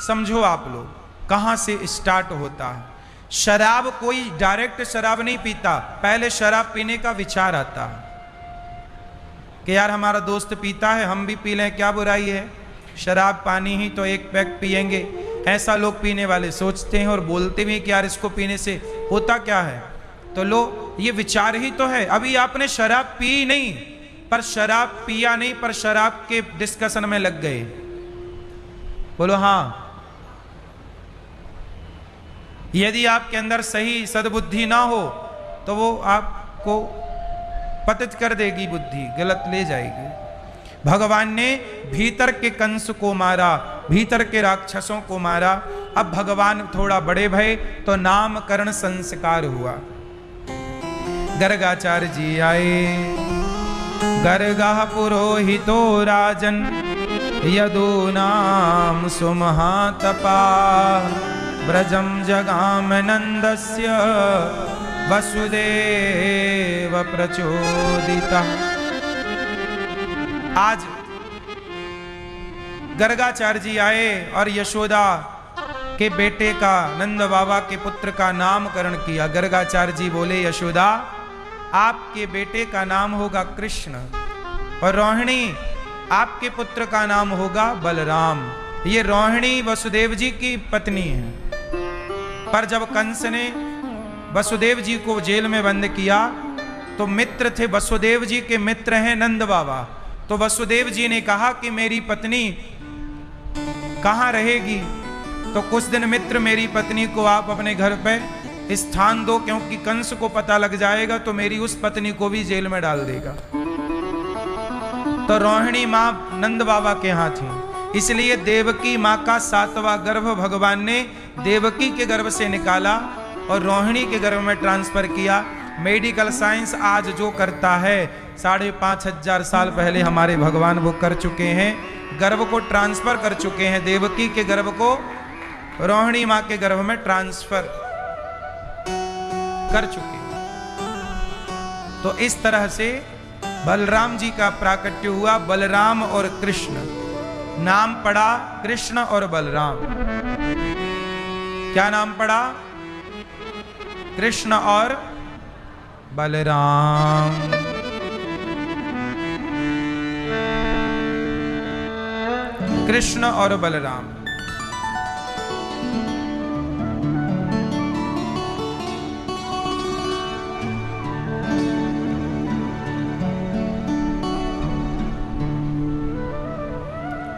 समझो आप लोग कहां से स्टार्ट होता है। शराब कोई डायरेक्ट शराब नहीं पीता, पहले शराब पीने का विचार आता है कि यार हमारा दोस्त पीता है, हम भी पी लें, क्या बुराई है, शराब पानी ही तो एक पैक पिएंगे। ऐसा लोग पीने वाले सोचते हैं और बोलते भी कि यार इसको पीने से होता क्या है। तो लो, ये विचार ही तो है। अभी आपने शराब पी नहीं, पर शराब पिया नहीं, पर शराब के डिस्कशन में लग गए। बोलो हाँ। यदि आपके अंदर सही सद्बुद्धि ना हो तो वो आपको पतित कर देगी, बुद्धि गलत ले जाएगी। भगवान ने भीतर के कंस को मारा, भीतर के राक्षसों को मारा। अब भगवान थोड़ा बड़े भये तो नामकरण संस्कार हुआ। गर्गाचार्य जी आए। गर्गा पुरोहितो राजन यदु नाम सुमहातपा ब्रजम जगाम नंदस्य वसुदेव प्रचोदिता। आज गर्गाचार्य जी आए और यशोदा के बेटे का, नंद बाबा के पुत्र का नामकरण किया। गर्गाचार्य जी बोले, यशोदा आपके बेटे का नाम होगा कृष्ण और रोहिणी आपके पुत्र का नाम होगा बलराम। ये रोहिणी वसुदेव जी की पत्नी है। पर जब कंस ने वसुदेव जी को जेल में बंद किया तो मित्र थे, वसुदेव जी के मित्र हैं नंद बाबा। तो वसुदेव जी ने कहा कि मेरी पत्नी कहाँ रहेगी, तो कुछ दिन मित्र मेरी पत्नी को आप अपने घर पे स्थान दो, क्योंकि कंस को पता लग जाएगा तो मेरी उस पत्नी को भी जेल में डाल देगा। तो रोहिणी माँ नंद बाबा के यहाँ थी, इसलिए देवकी माँ का 7वां गर्भ भगवान ने देवकी के गर्भ से निकाला और रोहिणी के गर्भ में ट्रांसफर किया। मेडिकल साइंस आज जो करता है 5,500 साल पहले हमारे भगवान वो कर चुके हैं, गर्भ को ट्रांसफर कर चुके हैं। देवकी के गर्भ को रोहिणी माँ के गर्भ में ट्रांसफर कर चुके हैं। तो इस तरह से बलराम जी का प्राकट्य हुआ। बलराम और कृष्ण नाम पड़ा, कृष्ण और बलराम। क्या नाम पड़ा? कृष्ण और बलराम। कृष्ण और बलराम।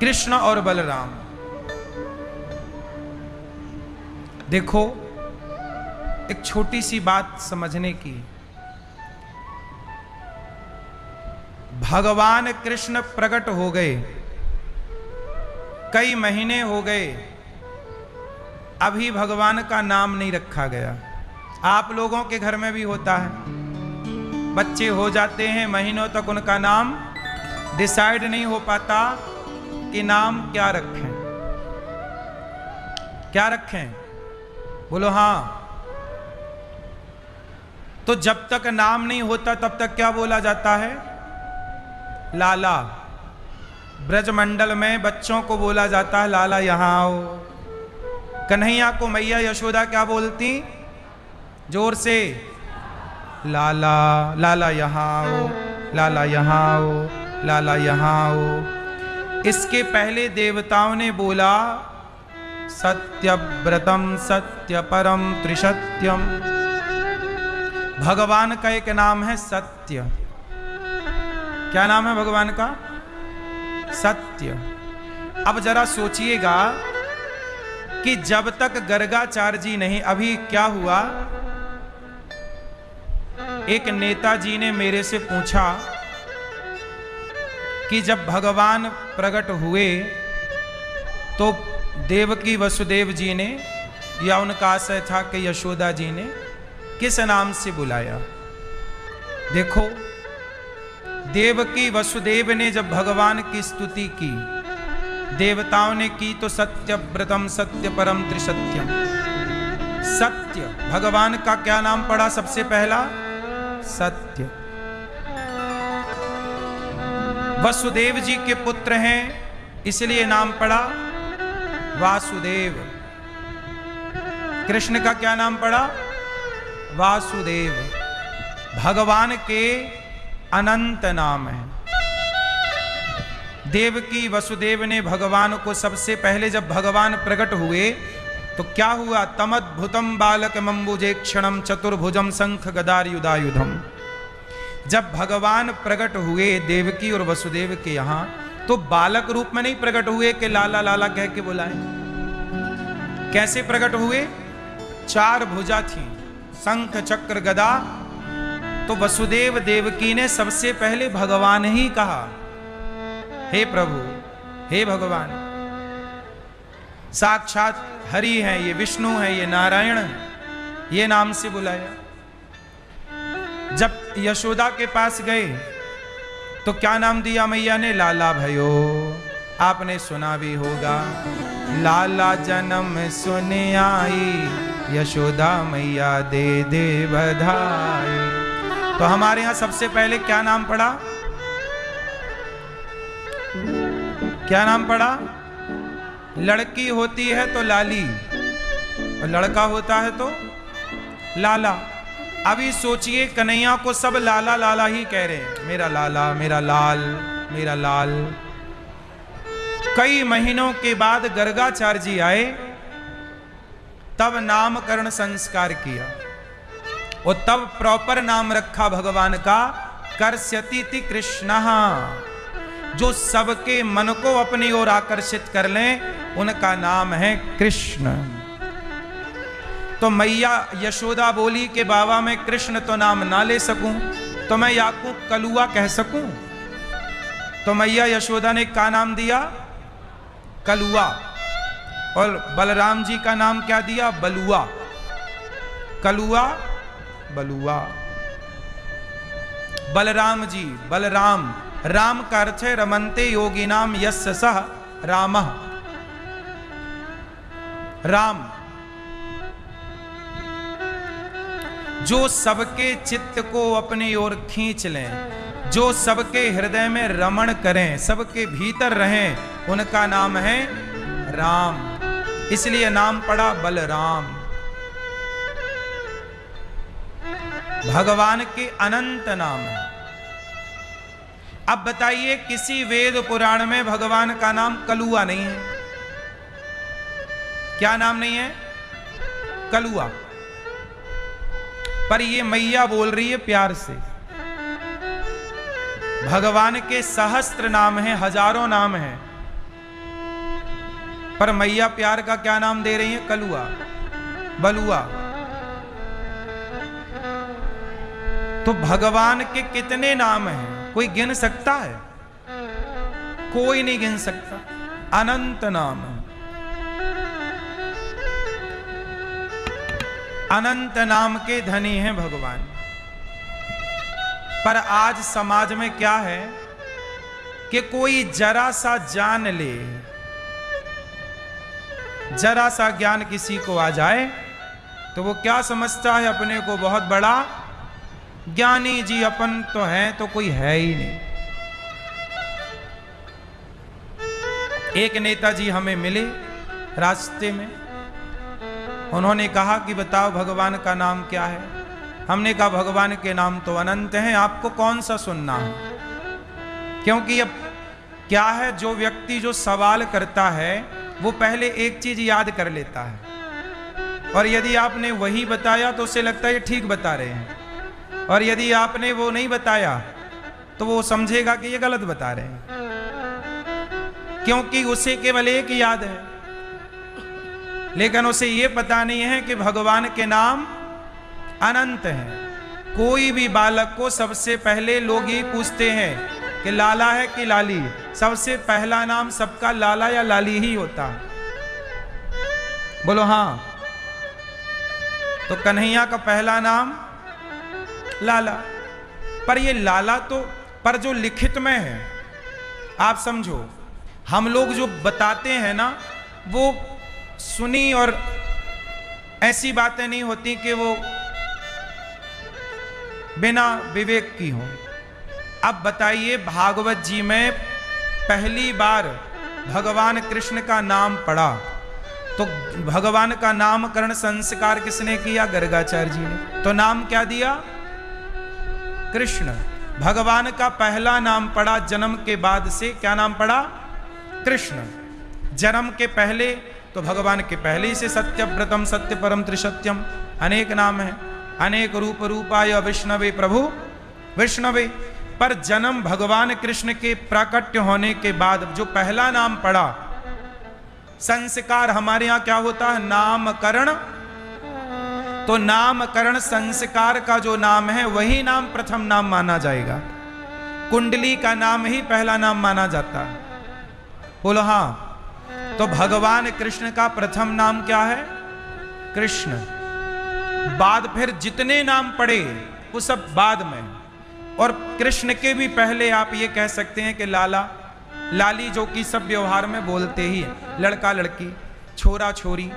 कृष्ण और बलराम। देखो, एक छोटी सी बात समझने की। भगवान कृष्ण प्रकट हो गए, कई महीने हो गए, अभी भगवान का नाम नहीं रखा गया। आप लोगों के घर में भी होता है, बच्चे हो जाते हैं, महीनों तक उनका नाम डिसाइड नहीं हो पाता कि नाम क्या रखें, क्या रखें, बोलो हाँ। तो जब तक नाम नहीं होता तब तक क्या बोला जाता है? लाला। ब्रजमंडल में बच्चों को बोला जाता है लाला यहां आओ। कन्हैया को मैया यशोदा क्या बोलती? जोर से, लाला, लाला यहां आओ, लाला यहां आओ, लाला यहां आओ। इसके पहले देवताओं ने बोला सत्यव्रतम सत्य परम त्रिसत्यम। भगवान का एक नाम है सत्य। क्या नाम है भगवान का? सत्य। अब जरा सोचिएगा कि जब तक गर्गाचार्य जी नहीं, अभी क्या हुआ, एक नेताजी ने मेरे से पूछा कि जब भगवान प्रकट हुए तो देवकी वसुदेव जी ने, या उनका आशय था कि यशोदा जी ने किस नाम से बुलाया? देखो, देवकी वसुदेव ने जब भगवान की स्तुति की, देवताओं ने की तो सत्यव्रतम सत्य परम त्रिसत्यम। सत्य, भगवान का क्या नाम पड़ा सबसे पहला? सत्य। वसुदेव जी के पुत्र हैं इसलिए नाम पड़ा वासुदेव। कृष्ण का क्या नाम पड़ा? वासुदेव। भगवान के अनंत नाम है। देवकी वसुदेव ने भगवान को सबसे पहले, जब भगवान प्रकट हुए तो क्या हुआ? तमद्भुतम बालक मंबुजे क्षणम चतुर्भुजम शंख गदायुधायुधम। जब भगवान प्रकट हुए देवकी और वसुदेव के यहां, तो बालक रूप में नहीं प्रकट हुए कि लाला लाला कह के बुलाए। कैसे प्रकट हुए? 4 भुजा थी, शंख चक्र गदा। तो वसुदेव देवकी ने सबसे पहले भगवान ही कहा, हे प्रभु, हे भगवान। साक्षात हरि है, ये विष्णु है, ये नारायण है, ये नाम से बुलाया। जब यशोदा के पास गए तो क्या नाम दिया मैया ने? लाला भयो। आपने सुना भी होगा, लाला जन्म सुने आई, यशोदा मैया दे दे बधाई। तो हमारे यहां सबसे पहले क्या नाम पड़ा? क्या नाम पड़ा? लड़की होती है तो लाली और लड़का होता है तो लाला। अभी सोचिए, कन्हैया को सब लाला लाला ही कह रहे हैं, मेरा लाला, मेरा लाल, मेरा लाल। कई महीनों के बाद गर्गाचार्य जी आए, तब नामकरण संस्कार किया और तब प्रॉपर नाम रखा भगवान का, कर्ष्यति कृष्ण। जो सबके मन को अपनी ओर आकर्षित कर लें, उनका नाम है कृष्ण। तो मैया यशोदा बोली कि बाबा मैं कृष्ण तो नाम ना ले सकूं, तो मैं याकूब कलुआ कह सकूं। तो मैया यशोदा ने क्या नाम दिया? कलुआ। और बलराम जी का नाम क्या दिया? बलुआ। कलुआ, बलुआ। बलराम जी, बलराम, राम का अर्थ है रमन्ते योगिनाम यस्य सह रामः। राम, जो सबके चित्त को अपनी ओर खींच लें, जो सबके हृदय में रमण करें, सबके भीतर रहें, उनका नाम है राम। इसलिए नाम पड़ा बलराम। भगवान के अनंत नाम है। अब बताइए, किसी वेद पुराण में भगवान का नाम कलुआ नहीं है। क्या नाम नहीं है? कलुआ। पर ये मैया बोल रही है प्यार से। भगवान के सहस्त्र नाम हैं, हजारों नाम हैं, पर मैया प्यार का क्या नाम दे रही है? कलुआ, बलुआ। तो भगवान के कितने नाम हैं, कोई गिन सकता है? कोई नहीं गिन सकता। अनंत नाम है। अनंत नाम के धनी हैं भगवान। पर आज समाज में क्या है कि कोई जरा सा जान ले, जरा सा ज्ञान किसी को आ जाए तो वो क्या समझता है? अपने को बहुत बड़ा ज्ञानी जी अपन तो हैं, तो कोई है ही नहीं। एक नेताजी हमें मिले रास्ते में, उन्होंने कहा कि बताओ भगवान का नाम क्या है? हमने कहा भगवान के नाम तो अनंत हैं, आपको कौन सा सुनना है? क्योंकि अब क्या है, जो व्यक्ति जो सवाल करता है वो पहले एक चीज याद कर लेता है, और यदि आपने वही बताया तो उसे लगता है ये ठीक बता रहे हैं, और यदि आपने वो नहीं बताया तो वो समझेगा कि ये गलत बता रहे हैं, क्योंकि उसे केवल एक याद है। लेकिन उसे ये पता नहीं है कि भगवान के नाम अनंत हैं। कोई भी बालक को सबसे पहले लोग ये पूछते हैं कि लाला है कि लाली? सबसे पहला नाम सबका लाला या लाली ही होता है। बोलो हाँ। तो कन्हैया का पहला नाम लाला, पर ये लाला तो, पर जो लिखित में है, आप समझो, हम लोग जो बताते हैं ना, वो सुनी और ऐसी बातें नहीं होती कि वो बिना विवेक की हो। अब बताइए, भागवत जी में पहली बार भगवान कृष्ण का नाम पड़ा, तो भगवान का नामकरण संस्कार किसने किया? गर्गाचार्य जी ने। तो नाम क्या दिया? कृष्ण। भगवान का पहला नाम पड़ा जन्म के बाद से, क्या नाम पड़ा? कृष्ण। जन्म के पहले तो भगवान के पहले से सत्यव्रतम सत्य परम त्रिसत्यम अनेक नाम है, अनेक रूप रूपाय विष्णवे प्रभु विष्णवे। पर जन्म भगवान कृष्ण के प्राकट्य होने के बाद जो पहला नाम पड़ा, संस्कार हमारे यहां क्या होता है? नामकरण। तो नामकरण संस्कार का जो नाम है वही नाम प्रथम नाम माना जाएगा। कुंडली का नाम ही पहला नाम माना जाता है। बोलो हाँ। तो भगवान कृष्ण का प्रथम नाम क्या है? कृष्ण। बाद फिर जितने नाम पड़े वो सब बाद में, और कृष्ण के भी पहले आप ये कह सकते हैं कि लाला लाली, जो कि सब व्यवहार में बोलते ही है, लड़का लड़की, छोरा छोरी,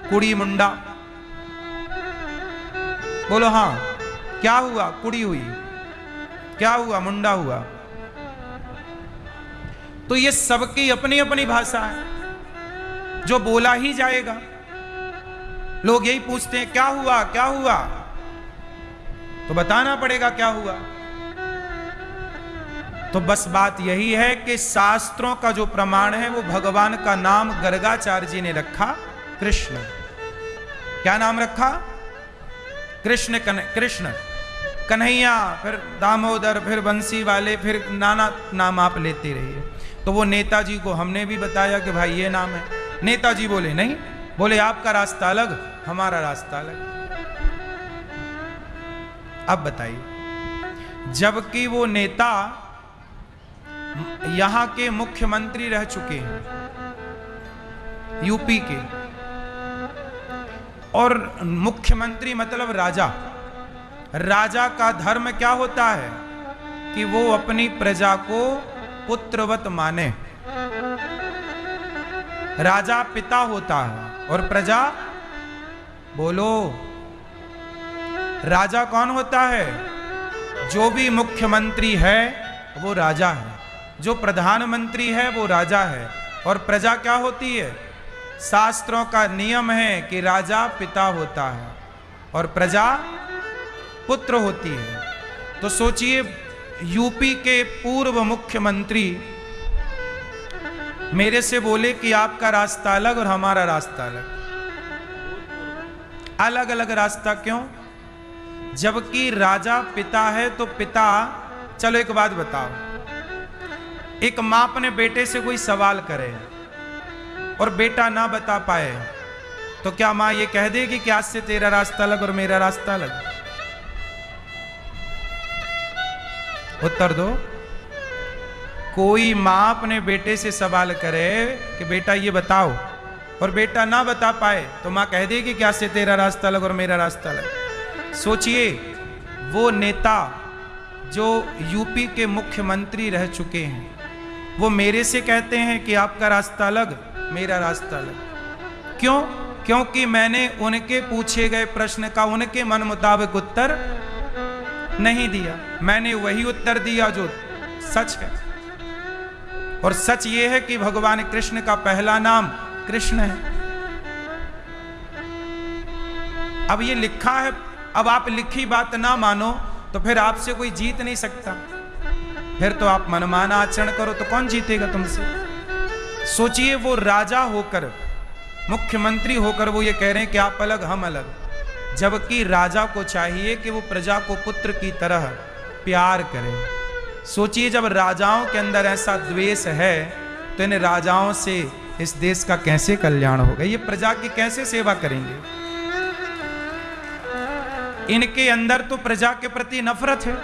कुड़ी मुंडा। बोलो हाँ। क्या हुआ? कुड़ी हुई। क्या हुआ? मुंडा हुआ। तो ये सबकी अपनी अपनी भाषा है, जो बोला ही जाएगा। लोग यही पूछते हैं क्या हुआ क्या हुआ, तो बताना पड़ेगा क्या हुआ। तो बस बात यही है कि शास्त्रों का जो प्रमाण है वो भगवान का नाम गर्गाचार्य जी ने रखा कृष्ण। क्या नाम रखा? कृष्ण। कृष्ण, कन्हैया, फिर दामोदर, फिर बंसी वाले, फिर नाना नाम आप लेते रहिए। तो वो नेताजी को हमने भी बताया कि भाई ये नाम है। नेताजी बोले नहीं, बोले आपका रास्ता अलग, हमारा रास्ता अलग। अब बताइए, जबकि वो नेता यहां के मुख्यमंत्री रह चुके हैं, यूपी के, और मुख्यमंत्री मतलब राजा। राजा का धर्म क्या होता है कि वो अपनी प्रजा को पुत्रवत माने। राजा पिता होता है और प्रजा, बोलो, राजा कौन होता है? जो भी मुख्यमंत्री है वो राजा है, जो प्रधानमंत्री है वो राजा है, और प्रजा क्या होती है? शास्त्रों का नियम है कि राजा पिता होता है और प्रजा पुत्र होती है। तो सोचिए, यूपी के पूर्व मुख्यमंत्री मेरे से बोले कि आपका रास्ता अलग और हमारा रास्ता अलग। अलग अलग रास्ता क्यों? जबकि राजा पिता है तो पिता, चलो एक बात बताओ, एक मां अपने बेटे से कोई सवाल करे और बेटा ना बता पाए, तो क्या मां ये कह देगी कि आज से तेरा रास्ता अलग और मेरा रास्ता अलग? उत्तर दो। कोई मां अपने बेटे से सवाल करे कि बेटा ये बताओ, और बेटा ना बता पाए, तो मां कह देगी कि आज से तेरा रास्ता अलग और मेरा रास्ता अलग। सोचिए, वो नेता जो यूपी के मुख्यमंत्री रह चुके हैं, वो मेरे से कहते हैं कि आपका रास्ता अलग, मेरा रास्ता अलग। क्यों? क्योंकि मैंने उनके पूछे गए प्रश्न का उनके मन मुताबिक उत्तर नहीं दिया। मैंने वही उत्तर दिया जो सच है, और सच ये है कि भगवान कृष्ण का पहला नाम कृष्ण है। अब ये लिखा है, अब आप लिखी बात ना मानो तो फिर आपसे कोई जीत नहीं सकता। फिर तो आप मनमाना आचरण करो तो कौन जीतेगा तुमसे? सोचिए, वो राजा होकर, मुख्यमंत्री होकर वो ये कह रहे हैं कि आप अलग हम अलग, जबकि राजा को चाहिए कि वो प्रजा को पुत्र की तरह प्यार करे। सोचिए, जब राजाओं के अंदर ऐसा द्वेष है तो इन राजाओं से इस देश का कैसे कल्याण होगा? ये प्रजा की कैसे सेवा करेंगे? इनके अंदर तो प्रजा के प्रति नफरत है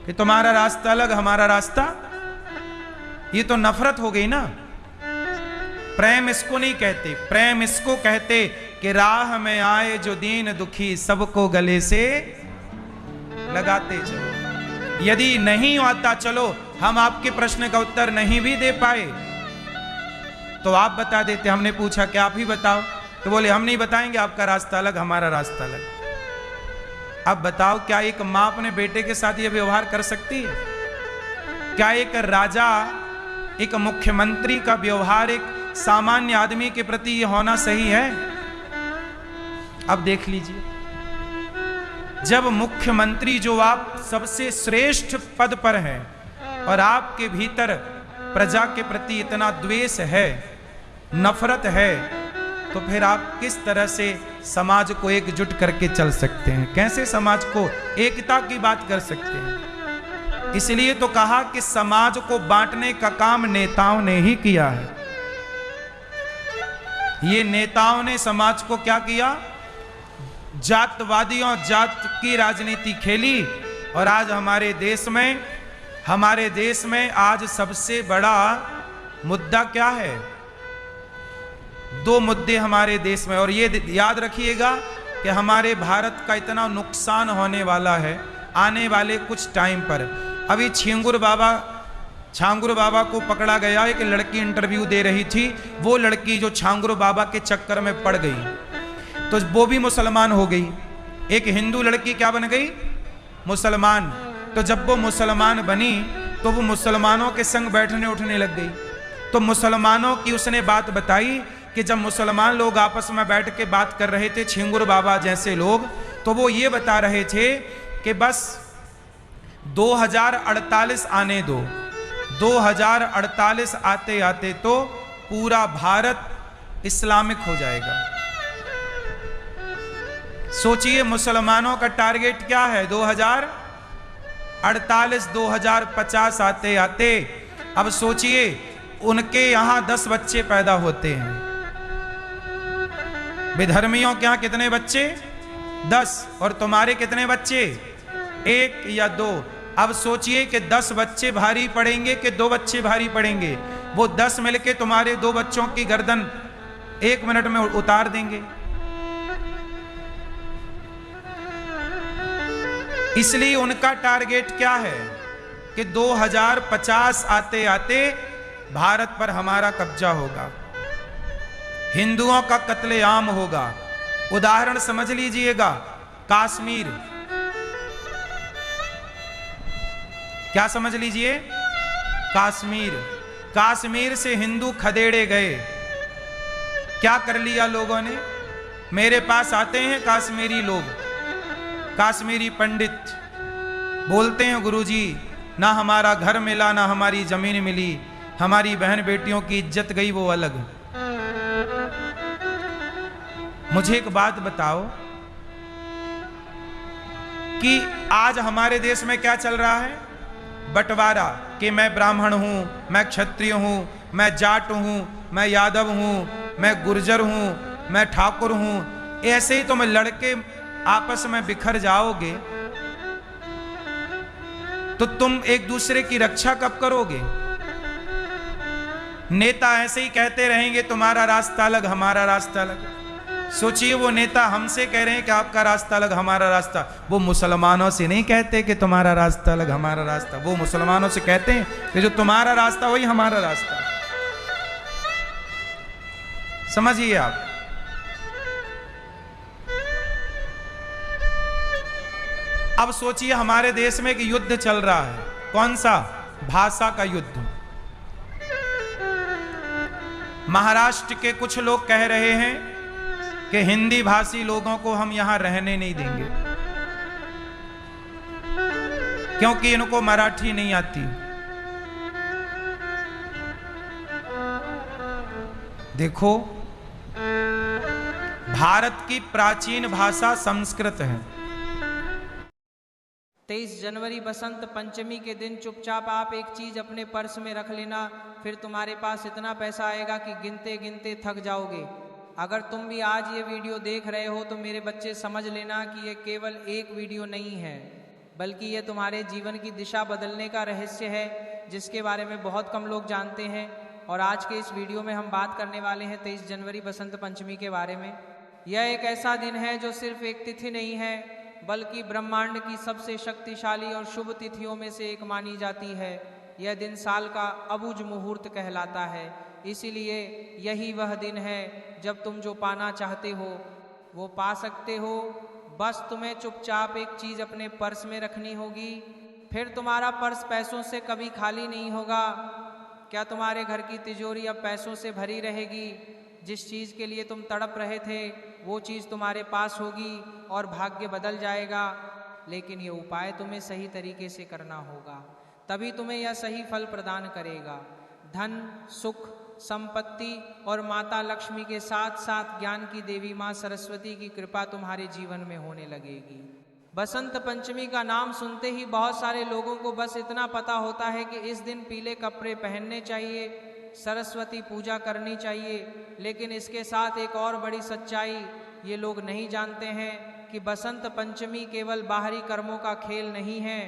कि तुम्हारा रास्ता अलग, हमारा रास्ता, ये तो नफरत हो गई ना। प्रेम इसको नहीं कहते, प्रेम इसको कहते कि राह में आए जो दीन दुखी सबको गले से लगाते चलो। यदि नहीं आता, चलो हम आपके प्रश्न का उत्तर नहीं भी दे पाए तो आप बता देते। हमने पूछा कि आप ही बताओ, तो बोले हम नहीं बताएंगे, आपका रास्ता अलग हमारा रास्ता अलग। अब बताओ, क्या एक मां अपने बेटे के साथ यह व्यवहार कर सकती है? क्या एक राजा, एक मुख्यमंत्री का व्यवहार एक सामान्य आदमी के प्रति यह होना सही है? अब देख लीजिए, जब मुख्यमंत्री, जो आप सबसे श्रेष्ठ पद पर हैं, और आपके भीतर प्रजा के प्रति इतना द्वेष है, नफरत है, तो फिर आप किस तरह से समाज को एकजुट करके चल सकते हैं? कैसे समाज को एकता की बात कर सकते हैं? इसलिए तो कहा कि समाज को बांटने का काम नेताओं ने ही किया है। ये नेताओं ने समाज को क्या किया? जातवादियों, जात की राजनीति खेली। और आज हमारे देश में आज सबसे बड़ा मुद्दा क्या है? दो मुद्दे हमारे देश में, और ये याद रखिएगा कि हमारे भारत का इतना नुकसान होने वाला है आने वाले कुछ टाइम पर। अभी छांगुर बाबा को पकड़ा गया। एक लड़की इंटरव्यू दे रही थी, वो लड़की जो छांगुर बाबा के चक्कर में पड़ गई तो वो भी मुसलमान हो गई। एक हिंदू लड़की क्या बन गई? मुसलमान। तो जब वो मुसलमान बनी तो वो मुसलमानों के संग बैठने उठने लग गई। तो मुसलमानों की उसने बात बताई कि जब मुसलमान लोग आपस में बैठ के बात कर रहे थे, छेंगुर बाबा जैसे लोग, तो वो ये बता रहे थे कि बस 2048 आने दो। 2048 आते आते तो पूरा भारत इस्लामिक हो जाएगा। सोचिए, मुसलमानों का टारगेट क्या है? 2048, 2050 आते आते। अब सोचिए, उनके यहां 10 बच्चे पैदा होते हैं, विधर्मियों के यहां कितने बच्चे? 10। और तुम्हारे कितने बच्चे? 1 या 2। अब सोचिए कि 10 बच्चे भारी पड़ेंगे कि 2 बच्चे भारी पड़ेंगे? वो 10 मिलके तुम्हारे 2 बच्चों की गर्दन 1 मिनट में उतार देंगे। इसलिए उनका टारगेट क्या है कि 2050 आते आते भारत पर हमारा कब्जा होगा, हिंदुओं का कत्लेआम होगा। उदाहरण समझ लीजिएगा, कश्मीर। क्या समझ लीजिए? कश्मीर से हिंदू खदेड़े गए। क्या कर लिया लोगों ने? मेरे पास आते हैं कश्मीरी लोग, कश्मीरी पंडित, बोलते हैं गुरुजी, ना हमारा घर मिला, ना हमारी जमीन मिली, हमारी बहन बेटियों की इज्जत गई, वो अलग। मुझे एक बात बताओ कि आज हमारे देश में क्या चल रहा है? बंटवारा, कि मैं ब्राह्मण हूं, मैं क्षत्रिय हूं, मैं जाट हूं, मैं यादव हूं, मैं गुर्जर हूं, मैं ठाकुर हूं। ऐसे ही तुम लड़के आपस में बिखर जाओगे तो तुम एक दूसरे की रक्षा कब करोगे? नेता ऐसे ही कहते रहेंगे तुम्हारा रास्ता अलग, हमारा रास्ता अलग। सोचिए, वो नेता हमसे कह रहे हैं कि आपका रास्ता अलग, हमारा रास्ता। वो मुसलमानों से नहीं कहते कि तुम्हारा रास्ता अलग, हमारा रास्ता। वो मुसलमानों से कहते हैं कि जो तुम्हारा रास्ता वही हमारा रास्ता। समझिए आप। अब सोचिए, हमारे देश में एक युद्ध चल रहा है। कौन सा? भाषा का युद्ध। महाराष्ट्र के कुछ लोग कह रहे हैं कि हिंदी भाषी लोगों को हम यहां रहने नहीं देंगे क्योंकि इनको मराठी नहीं आती। देखो, भारत की प्राचीन भाषा संस्कृत है। 23 जनवरी बसंत पंचमी के दिन चुपचाप आप एक चीज अपने पर्स में रख लेना, फिर तुम्हारे पास इतना पैसा आएगा कि गिनते गिनते थक जाओगे। अगर तुम भी आज ये वीडियो देख रहे हो तो मेरे बच्चे समझ लेना कि ये केवल एक वीडियो नहीं है, बल्कि ये तुम्हारे जीवन की दिशा बदलने का रहस्य है जिसके बारे में बहुत कम लोग जानते हैं। और आज के इस वीडियो में हम बात करने वाले हैं 23 जनवरी बसंत पंचमी के बारे में। यह एक ऐसा दिन है जो सिर्फ एक तिथि नहीं है बल्कि ब्रह्मांड की सबसे शक्तिशाली और शुभ तिथियों में से एक मानी जाती है। यह दिन साल का अबुझ मुहूर्त कहलाता है, इसीलिए यही वह दिन है जब तुम जो पाना चाहते हो वो पा सकते हो। बस तुम्हें चुपचाप एक चीज़ अपने पर्स में रखनी होगी, फिर तुम्हारा पर्स पैसों से कभी खाली नहीं होगा। क्या तुम्हारे घर की तिजोरी अब पैसों से भरी रहेगी? जिस चीज़ के लिए तुम तड़प रहे थे वो चीज़ तुम्हारे पास होगी और भाग्य बदल जाएगा। लेकिन ये उपाय तुम्हें सही तरीके से करना होगा, तभी तुम्हें यह सही फल प्रदान करेगा। धन, सुख, संपत्ति और माता लक्ष्मी के साथ साथ ज्ञान की देवी माँ सरस्वती की कृपा तुम्हारे जीवन में होने लगेगी। बसंत पंचमी का नाम सुनते ही बहुत सारे लोगों को बस इतना पता होता है कि इस दिन पीले कपड़े पहनने चाहिए, सरस्वती पूजा करनी चाहिए। लेकिन इसके साथ एक और बड़ी सच्चाई ये लोग नहीं जानते हैं कि बसंत पंचमी केवल बाहरी कर्मों का खेल नहीं है,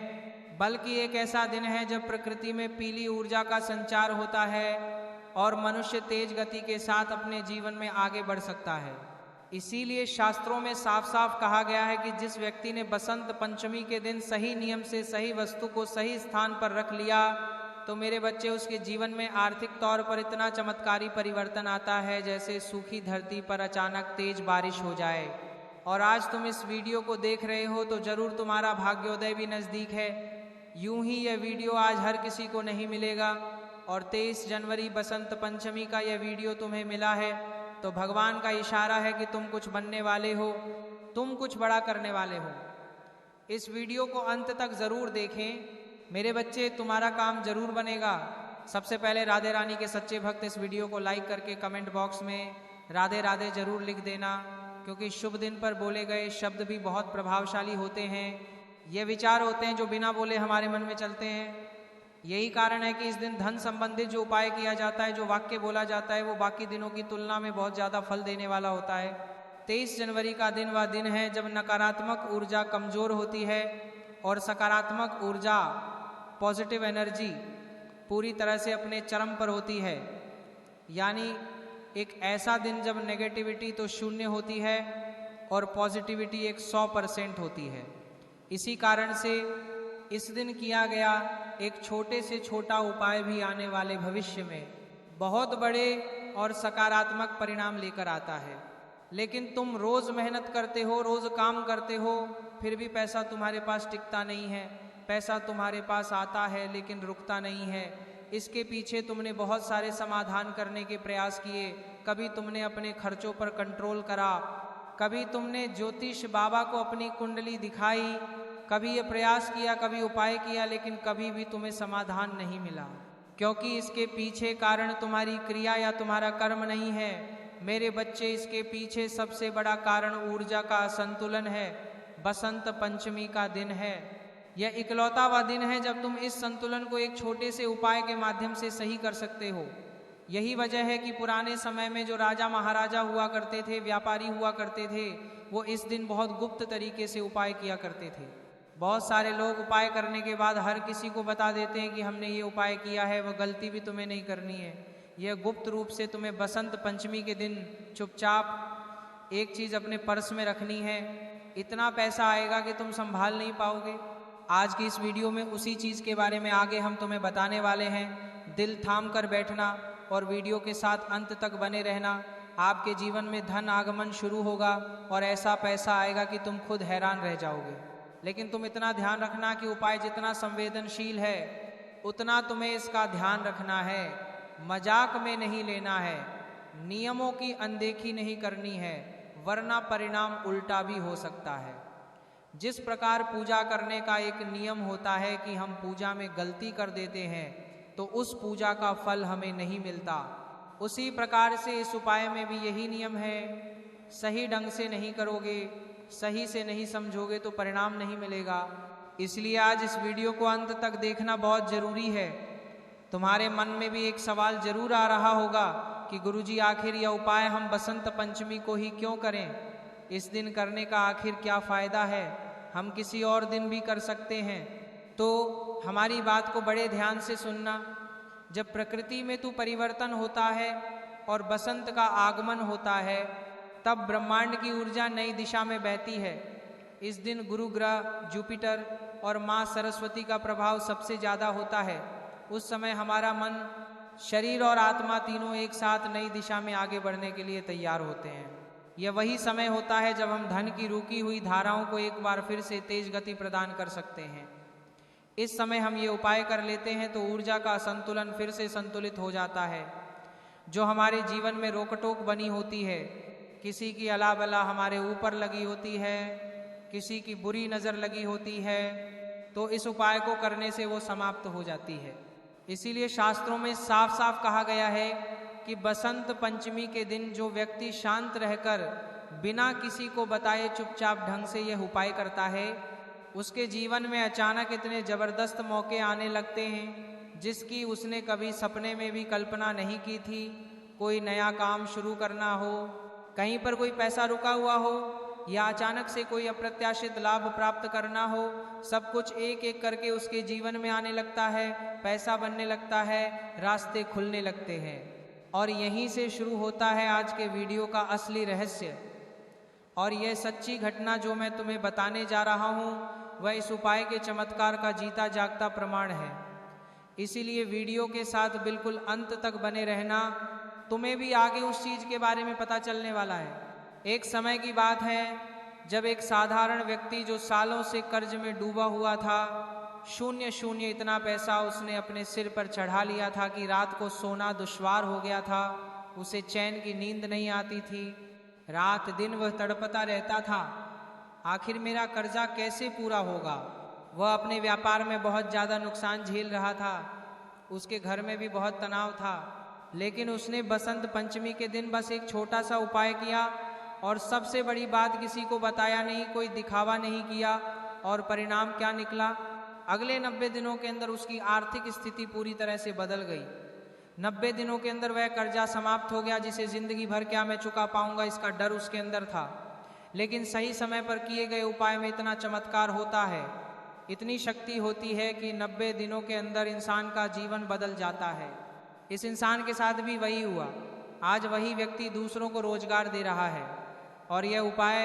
बल्कि एक ऐसा दिन है जब प्रकृति में पीली ऊर्जा का संचार होता है और मनुष्य तेज गति के साथ अपने जीवन में आगे बढ़ सकता है। इसीलिए शास्त्रों में साफ साफ कहा गया है कि जिस व्यक्ति ने बसंत पंचमी के दिन सही नियम से सही वस्तु को सही स्थान पर रख लिया तो मेरे बच्चे उसके जीवन में आर्थिक तौर पर इतना चमत्कारी परिवर्तन आता है जैसे सूखी धरती पर अचानक तेज बारिश हो जाए। और आज तुम इस वीडियो को देख रहे हो तो जरूर तुम्हारा भाग्योदय भी नज़दीक है। यूं ही यह वीडियो आज हर किसी को नहीं मिलेगा और 23 जनवरी बसंत पंचमी का यह वीडियो तुम्हें मिला है तो भगवान का इशारा है कि तुम कुछ बनने वाले हो, तुम कुछ बड़ा करने वाले हो। इस वीडियो को अंत तक ज़रूर देखें मेरे बच्चे, तुम्हारा काम ज़रूर बनेगा। सबसे पहले राधे रानी के सच्चे भक्त इस वीडियो को लाइक करके कमेंट बॉक्स में राधे राधे ज़रूर लिख देना, क्योंकि शुभ दिन पर बोले गए शब्द भी बहुत प्रभावशाली होते हैं। ये विचार होते हैं जो बिना बोले हमारे मन में चलते हैं। यही कारण है कि इस दिन धन संबंधित जो उपाय किया जाता है, जो वाक्य बोला जाता है, वो बाकी दिनों की तुलना में बहुत ज़्यादा फल देने वाला होता है। 23 जनवरी का दिन वह दिन है जब नकारात्मक ऊर्जा कमज़ोर होती है और सकारात्मक ऊर्जा, पॉजिटिव एनर्जी पूरी तरह से अपने चरम पर होती है। यानी एक ऐसा दिन जब नेगेटिविटी तो शून्य होती है और पॉजिटिविटी एक 100% होती है। इसी कारण से इस दिन किया गया एक छोटे से छोटा उपाय भी आने वाले भविष्य में बहुत बड़े और सकारात्मक परिणाम लेकर आता है। लेकिन तुम रोज़ मेहनत करते हो, रोज़ काम करते हो, फिर भी पैसा तुम्हारे पास टिकता नहीं है। पैसा तुम्हारे पास आता है लेकिन रुकता नहीं है। इसके पीछे तुमने बहुत सारे समाधान करने के प्रयास किए। कभी तुमने अपने खर्चों पर कंट्रोल करा, कभी तुमने ज्योतिष बाबा को अपनी कुंडली दिखाई, कभी ये प्रयास किया, कभी उपाय किया, लेकिन कभी भी तुम्हें समाधान नहीं मिला, क्योंकि इसके पीछे कारण तुम्हारी क्रिया या तुम्हारा कर्म नहीं है। मेरे बच्चे, इसके पीछे सबसे बड़ा कारण ऊर्जा का असंतुलन है। बसंत पंचमी का दिन है, यह इकलौता वह दिन है जब तुम इस संतुलन को एक छोटे से उपाय के माध्यम से सही कर सकते हो। यही वजह है कि पुराने समय में जो राजा महाराजा हुआ करते थे, व्यापारी हुआ करते थे, वो इस दिन बहुत गुप्त तरीके से उपाय किया करते थे। बहुत सारे लोग उपाय करने के बाद हर किसी को बता देते हैं कि हमने ये उपाय किया है, वह गलती भी तुम्हें नहीं करनी है। यह गुप्त रूप से तुम्हें बसंत पंचमी के दिन चुपचाप एक चीज़ अपने पर्स में रखनी है। इतना पैसा आएगा कि तुम संभाल नहीं पाओगे। आज की इस वीडियो में उसी चीज़ के बारे में आगे हम तुम्हें बताने वाले हैं। दिल थाम कर बैठना और वीडियो के साथ अंत तक बने रहना। आपके जीवन में धन आगमन शुरू होगा और ऐसा पैसा आएगा कि तुम खुद हैरान रह जाओगे। लेकिन तुम इतना ध्यान रखना कि उपाय जितना संवेदनशील है उतना तुम्हें इसका ध्यान रखना है। मजाक में नहीं लेना है, नियमों की अनदेखी नहीं करनी है, वरना परिणाम उल्टा भी हो सकता है। जिस प्रकार पूजा करने का एक नियम होता है कि हम पूजा में गलती कर देते हैं तो उस पूजा का फल हमें नहीं मिलता, उसी प्रकार से इस उपाय में भी यही नियम है। सही ढंग से नहीं करोगे, सही से नहीं समझोगे तो परिणाम नहीं मिलेगा। इसलिए आज इस वीडियो को अंत तक देखना बहुत ज़रूरी है। तुम्हारे मन में भी एक सवाल जरूर आ रहा होगा कि गुरुजी आखिर यह उपाय हम बसंत पंचमी को ही क्यों करें? इस दिन करने का आखिर क्या फ़ायदा है? हम किसी और दिन भी कर सकते हैं। तो हमारी बात को बड़े ध्यान से सुनना। जब प्रकृति में तू परिवर्तन होता है और बसंत का आगमन होता है, तब ब्रह्मांड की ऊर्जा नई दिशा में बहती है। इस दिन गुरु ग्रह, जुपिटर और माँ सरस्वती का प्रभाव सबसे ज़्यादा होता है। उस समय हमारा मन, शरीर और आत्मा तीनों एक साथ नई दिशा में आगे बढ़ने के लिए तैयार होते हैं। यह वही समय होता है जब हम धन की रुकी हुई धाराओं को एक बार फिर से तेज गति प्रदान कर सकते हैं। इस समय हम ये उपाय कर लेते हैं तो ऊर्जा का संतुलन फिर से संतुलित हो जाता है। जो हमारे जीवन में रोकटोक बनी होती है, किसी की अला बला हमारे ऊपर लगी होती है, किसी की बुरी नज़र लगी होती है, तो इस उपाय को करने से वो समाप्त हो जाती है। इसीलिए शास्त्रों में साफ साफ कहा गया है कि बसंत पंचमी के दिन जो व्यक्ति शांत रहकर बिना किसी को बताए चुपचाप ढंग से यह उपाय करता है, उसके जीवन में अचानक इतने ज़बरदस्त मौके आने लगते हैं जिसकी उसने कभी सपने में भी कल्पना नहीं की थी। कोई नया काम शुरू करना हो, कहीं पर कोई पैसा रुका हुआ हो, या अचानक से कोई अप्रत्याशित लाभ प्राप्त करना हो, सब कुछ एक एक करके उसके जीवन में आने लगता है, पैसा बनने लगता है, रास्ते खुलने लगते हैं। और यहीं से शुरू होता है आज के वीडियो का असली रहस्य। और यह सच्ची घटना जो मैं तुम्हें बताने जा रहा हूँ, वह इस उपाय के चमत्कार का जीता जागता प्रमाण है। इसीलिए वीडियो के साथ बिल्कुल अंत तक बने रहना, तुम्हें भी आगे उस चीज़ के बारे में पता चलने वाला है। एक समय की बात है जब एक साधारण व्यक्ति जो सालों से कर्ज में डूबा हुआ था, शून्य इतना पैसा उसने अपने सिर पर चढ़ा लिया था कि रात को सोना दुश्वार हो गया था। उसे चैन की नींद नहीं आती थी, रात दिन वह तड़पता रहता था, आखिर मेरा कर्जा कैसे पूरा होगा। वह अपने व्यापार में बहुत ज़्यादा नुकसान झेल रहा था, उसके घर में भी बहुत तनाव था। लेकिन उसने बसंत पंचमी के दिन बस एक छोटा सा उपाय किया और सबसे बड़ी बात, किसी को बताया नहीं, कोई दिखावा नहीं किया। और परिणाम क्या निकला? अगले 90 दिनों के अंदर उसकी आर्थिक स्थिति पूरी तरह से बदल गई। 90 दिनों के अंदर वह कर्जा समाप्त हो गया जिसे ज़िंदगी भर क्या मैं चुका पाऊंगा, इसका डर उसके अंदर था। लेकिन सही समय पर किए गए उपाय में इतना चमत्कार होता है, इतनी शक्ति होती है कि 90 दिनों के अंदर इंसान का जीवन बदल जाता है। इस इंसान के साथ भी वही हुआ। आज वही व्यक्ति दूसरों को रोजगार दे रहा है। और यह उपाय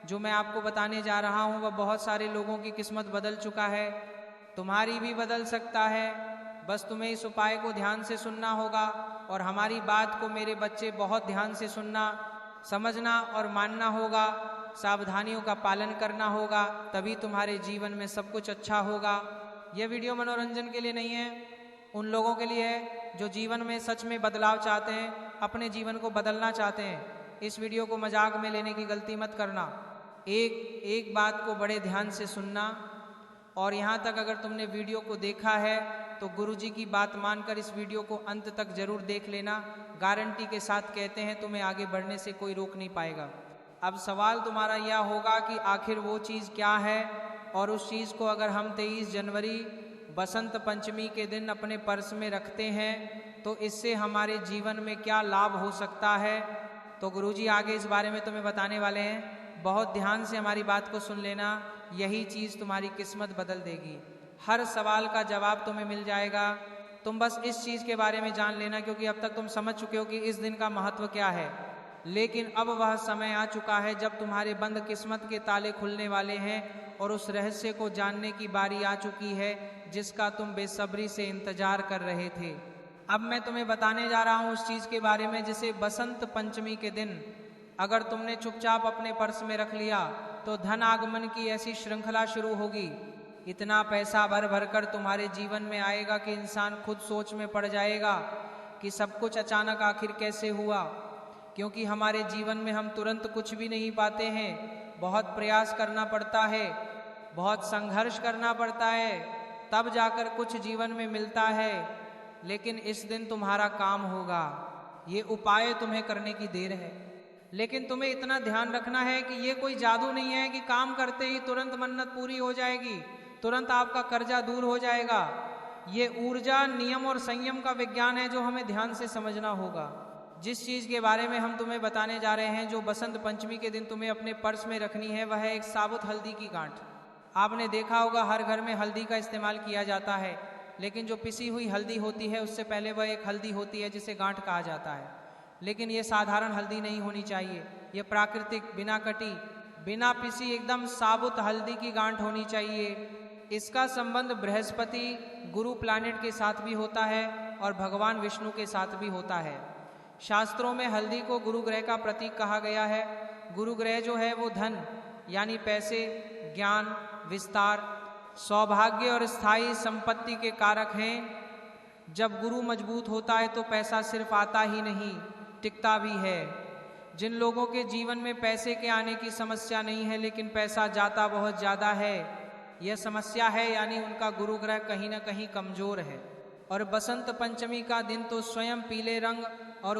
जो मैं आपको बताने जा रहा हूँ, वह बहुत सारे लोगों की किस्मत बदल चुका है, तुम्हारी भी बदल सकता है। बस तुम्हें इस उपाय को ध्यान से सुनना होगा और हमारी बात को मेरे बच्चे बहुत ध्यान से सुनना, समझना और मानना होगा। सावधानियों का पालन करना होगा, तभी तुम्हारे जीवन में सब कुछ अच्छा होगा। यह वीडियो मनोरंजन के लिए नहीं है, उन लोगों के लिए है जो जीवन में सच में बदलाव चाहते हैं, अपने जीवन को बदलना चाहते हैं। इस वीडियो को मजाक में लेने की गलती मत करना। एक बात को बड़े ध्यान से सुनना। और यहाँ तक अगर तुमने वीडियो को देखा है तो गुरुजी की बात मानकर इस वीडियो को अंत तक जरूर देख लेना। गारंटी के साथ कहते हैं, तुम्हें आगे बढ़ने से कोई रोक नहीं पाएगा। अब सवाल तुम्हारा यह होगा कि आखिर वो चीज़ क्या है, और उस चीज़ को अगर हम 23 जनवरी बसंत पंचमी के दिन अपने पर्स में रखते हैं तो इससे हमारे जीवन में क्या लाभ हो सकता है। तो गुरुजी आगे इस बारे में तुम्हें बताने वाले हैं। बहुत ध्यान से हमारी बात को सुन लेना, यही चीज़ तुम्हारी किस्मत बदल देगी। हर सवाल का जवाब तुम्हें मिल जाएगा। तुम बस इस चीज़ के बारे में जान लेना, क्योंकि अब तक तुम समझ चुके हो कि इस दिन का महत्व क्या है। लेकिन अब वह समय आ चुका है जब तुम्हारे बंद किस्मत के ताले खुलने वाले हैं और उस रहस्य को जानने की बारी आ चुकी है जिसका तुम बेसब्री से इंतजार कर रहे थे। अब मैं तुम्हें बताने जा रहा हूँ उस चीज़ के बारे में जिसे बसंत पंचमी के दिन अगर तुमने चुपचाप अपने पर्स में रख लिया तो धन आगमन की ऐसी श्रृंखला शुरू होगी। इतना पैसा भर भर कर तुम्हारे जीवन में आएगा कि इंसान खुद सोच में पड़ जाएगा कि सब कुछ अचानक आखिर कैसे हुआ। क्योंकि हमारे जीवन में हम तुरंत कुछ भी नहीं पाते हैं, बहुत प्रयास करना पड़ता है, बहुत संघर्ष करना पड़ता है, तब जाकर कुछ जीवन में मिलता है। लेकिन इस दिन तुम्हारा काम होगा, ये उपाय तुम्हें करने की देर है। लेकिन तुम्हें इतना ध्यान रखना है कि ये कोई जादू नहीं है कि काम करते ही तुरंत मन्नत पूरी हो जाएगी, तुरंत आपका कर्जा दूर हो जाएगा। ये ऊर्जा, नियम और संयम का विज्ञान है जो हमें ध्यान से समझना होगा। जिस चीज़ के बारे में हम तुम्हें बताने जा रहे हैं, जो बसंत पंचमी के दिन तुम्हें अपने पर्स में रखनी है, वह है एक साबुत हल्दी की गांठ। आपने देखा होगा हर घर में हल्दी का इस्तेमाल किया जाता है। लेकिन जो पिसी हुई हल्दी होती है उससे पहले वह एक हल्दी होती है जिसे गांठ कहा जाता है। लेकिन ये साधारण हल्दी नहीं होनी चाहिए, ये प्राकृतिक, बिना कटी, बिना पिसी एकदम साबुत हल्दी की गांठ होनी चाहिए। इसका संबंध बृहस्पति गुरु प्लैनेट के साथ भी होता है और भगवान विष्णु के साथ भी होता है। शास्त्रों में हल्दी को गुरु ग्रह का प्रतीक कहा गया है। गुरु ग्रह जो है वो धन यानी पैसे, ज्ञान, विस्तार, सौभाग्य और स्थायी संपत्ति के कारक हैं। जब गुरु मजबूत होता है तो पैसा सिर्फ आता ही नहीं, टिकता भी है। जिन लोगों के जीवन में पैसे के आने की समस्या नहीं है लेकिन पैसा जाता बहुत ज़्यादा है, यह समस्या है, यानी उनका गुरु ग्रह कहीं ना कहीं कमज़ोर है। और बसंत पंचमी का दिन तो स्वयं पीले रंग और